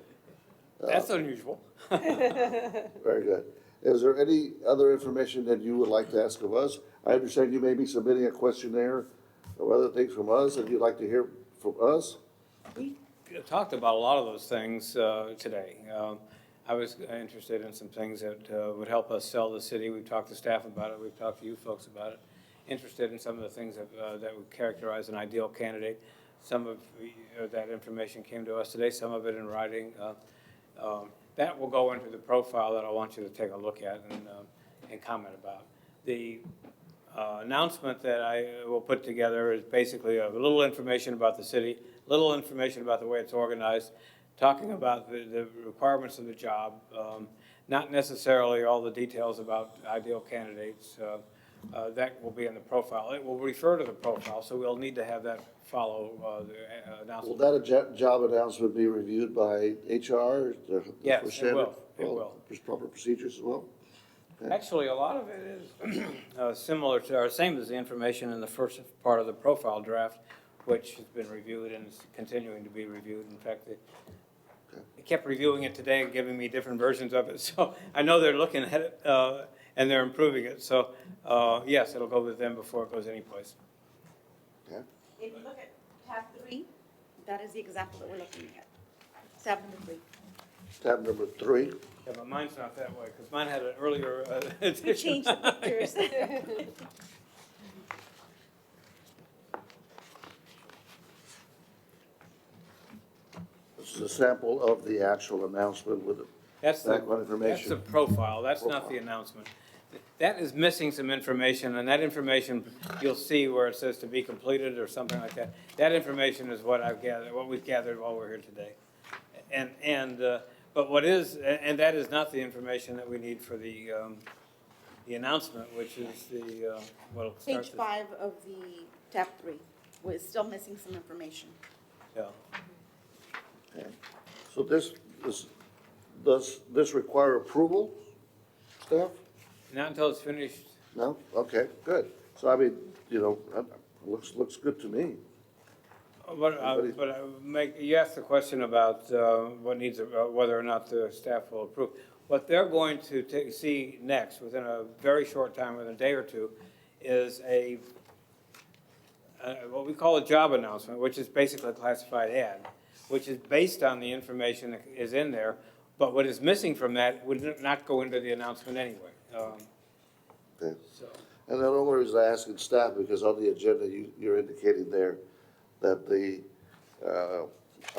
That's unusual.
Very good. Is there any other information that you would like to ask of us? I understand you may be submitting a questionnaire or other things from us that you'd like to hear from us.
We talked about a lot of those things today. I was interested in some things that would help us sell the city. We've talked to staff about it. We've talked to you folks about it. Interested in some of the things that would characterize an ideal candidate. Some of that information came to us today, some of it in writing. That will go into the profile that I want you to take a look at and comment about. The announcement that I will put together is basically a little information about the city, little information about the way it's organized, talking about the requirements of the job, not necessarily all the details about ideal candidates. That will be in the profile. It will refer to the profile, so we'll need to have that follow the announcement.
Will that job announcement be reviewed by HR?
Yes, it will. It will.
Proper procedures as well? Okay.
Actually, a lot of it is similar to, or same as the information in the first part of the profile draft, which has been reviewed and is continuing to be reviewed. In fact, they kept reviewing it today and giving me different versions of it. So I know they're looking at it and they're improving it. So yes, it'll go with them before it goes anyplace.
Okay.
If you look at tab 3, that is the example that we're looking at. Tab number 3.
Tab number 3.
Yeah, but mine's not that way because mine had an earlier
We
edition.
changed the pictures.
This is a sample of the actual announcement with the
That's
background
the
information.
profile, that's not the
Profile.
announcement. That is missing some information, and that information, you'll see where it says to be completed or something like that. That information is what I've gathered, what we've gathered while we're here today. But that is not the information that we need for the announcement, which is what'll start
Page
this.
5 of the tab 3. We're still missing some information.
Yeah.
Okay. So this does this require approval, staff?
Not until it's finished.
No? Okay, good. So I mean, looks good to me.
You asked the question about whether or not the staff will approve. What they're going to see next, within a very short time, within a day or two, is what we call a job announcement, which is basically a classified ad, which is based on the information that is in there, but what is missing from that would not go into the announcement anyway.
Okay.
So,
And the only reason I ask in staff, because on the agenda, you're indicating there that the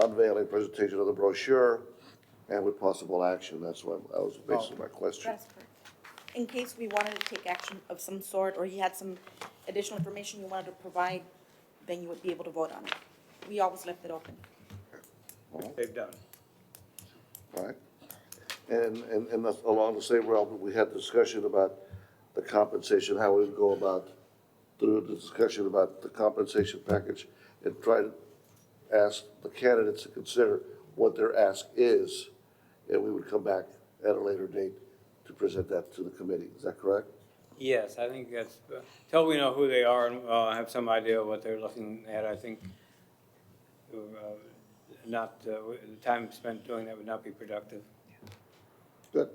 unveiling presentation of the brochure and with possible action, that's what, that was basically my question.
That's correct. In case we wanted to take action of some sort, or you had some additional information you wanted to provide, then you would be able to vote on it. We always left it open.
they've done.
All right. And that's along the same realm, we had discussion about the compensation, how we would go about, through the discussion about the compensation package, and try to ask the candidates to consider what their ask is, and we would come back at a later date to present that to the committee. Is that correct?
Yes, I think that's, till we know who they are and have some idea of what they're looking at, I think the time spent doing that would not be productive.
Good,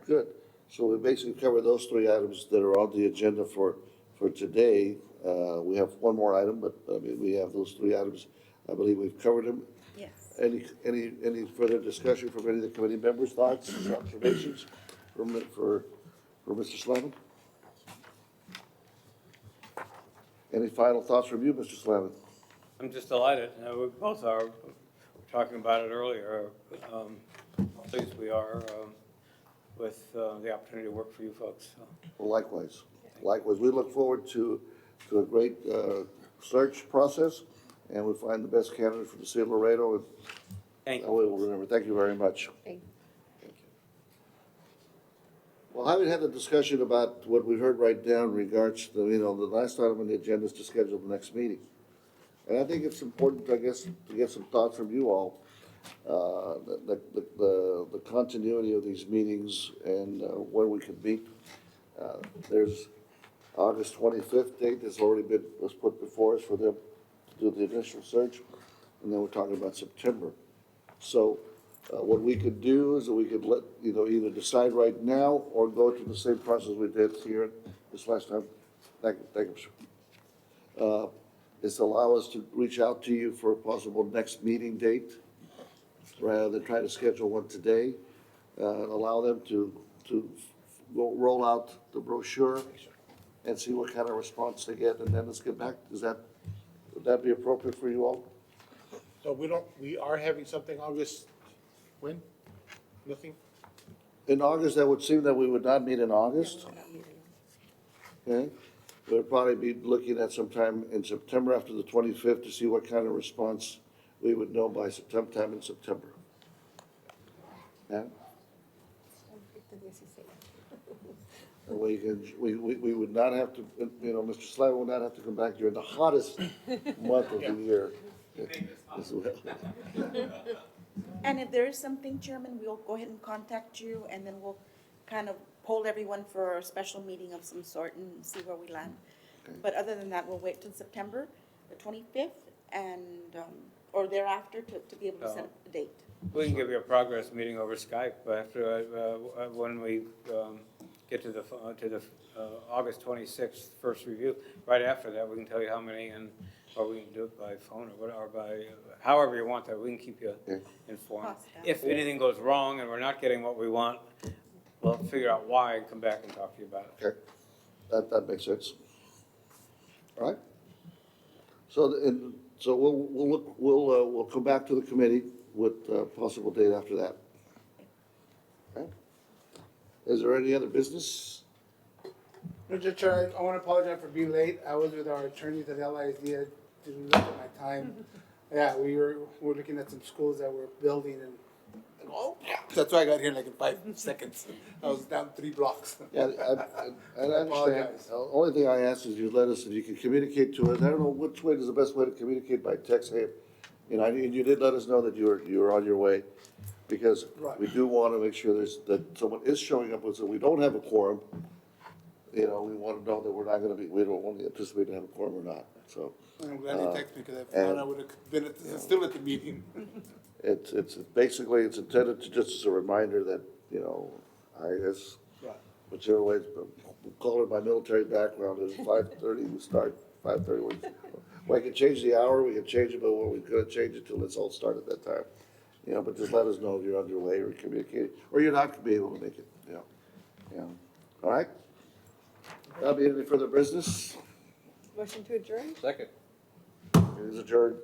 good. So we basically covered those three items that are on the agenda for today. We have one more item, but I mean, we have those three items. I believe we've covered them.
Yes.
Any further discussion from any of the committee members, thoughts, observations for Mr. Slavin? Any final thoughts from you, Mr. Slavin?
I'm just delighted. We both are. We were talking about it earlier. Pleased we are with the opportunity to work for you folks. So.
Well, likewise. Likewise. We look forward to a great search process, and we find the best candidate for the city of Laredo. And
Thank you.
we will remember. Thank you very much.
Thank
Well, having had the discussion about what we heard right now in regards to, the last item on the agenda is to schedule the next meeting. And I think it's important, I guess, to get some thoughts from you all, the continuity of these meetings and where we could meet. There's August 25th date that's already was put before us for them to do the initial search, and then we're talking about September. So what we could do is that we could either decide right now or go through the same process we did here this last time. Thank you, sir. Is allow us to reach out to you for a possible next meeting date, rather than try to schedule one today. Allow them to roll out the brochure and see what kind of response they get, and then let's get back. Would that be appropriate for you all?
So we are having something August, when? Nothing?
In August, that would seem that we would not meet in August. Okay, we'll probably be looking at sometime in September after the 25th to see what kind of response we would know by sometime in September. Yeah, and we would not have to, Mr. Slavin would not have to come back during the hottest month of the year as well.
And if there is something, Chairman, we'll go ahead and contact you, and then we'll kind of poll everyone for a special meeting of some sort and see where we land.
Okay.
But other than that, we'll wait till September the 25th and, or thereafter to be able to set a date.
We can give you a progress meeting over Skype after when we get to the August 26th first review. Right after that, we can tell you how many, or we can do it by phone or by however you want that. We can keep you informed. If anything goes wrong and we're not getting what we want, we'll figure out why and come back and talk to you about it.
Okay, that makes sense. All right. So we'll come back to the committee with a possible date after that. Okay. Is there any other business?
Mr. Chair, I want to apologize for being late. I was with our attorneys at LISD. I didn't look at my time. Yeah, we were looking at some schools that we're building, and that's why I got here like in 5 seconds. I was down 3 blocks.
Yeah, I understand.
apologize.
The only thing I ask is you let us, if you can communicate to us, I don't know which way is the best way to communicate by text. Hey, and you did let us know that you were on your way. Because
Right.
we do want to make sure that someone is showing up, so we don't have a quorum. You know, we want to know that we're not going to be, we don't want to anticipate to have a quorum or not, so.
I'm glad you texted me, because if
and-
not, I would have been still at the meeting.
It's basically, it's intended to, just as a reminder that, you know, I guess,
Right.
whichever way, call it my military background, is 5:30, we start 5:30. We can change the hour, we can change it, but we're gonna change it till it's all start at that time. You know, but just let us know if you're on your way or communicating, or you're not gonna be able to make it, you know. Yeah, all right? That'll be any further business,
Motion to adjourn?
Second.
it is adjourned.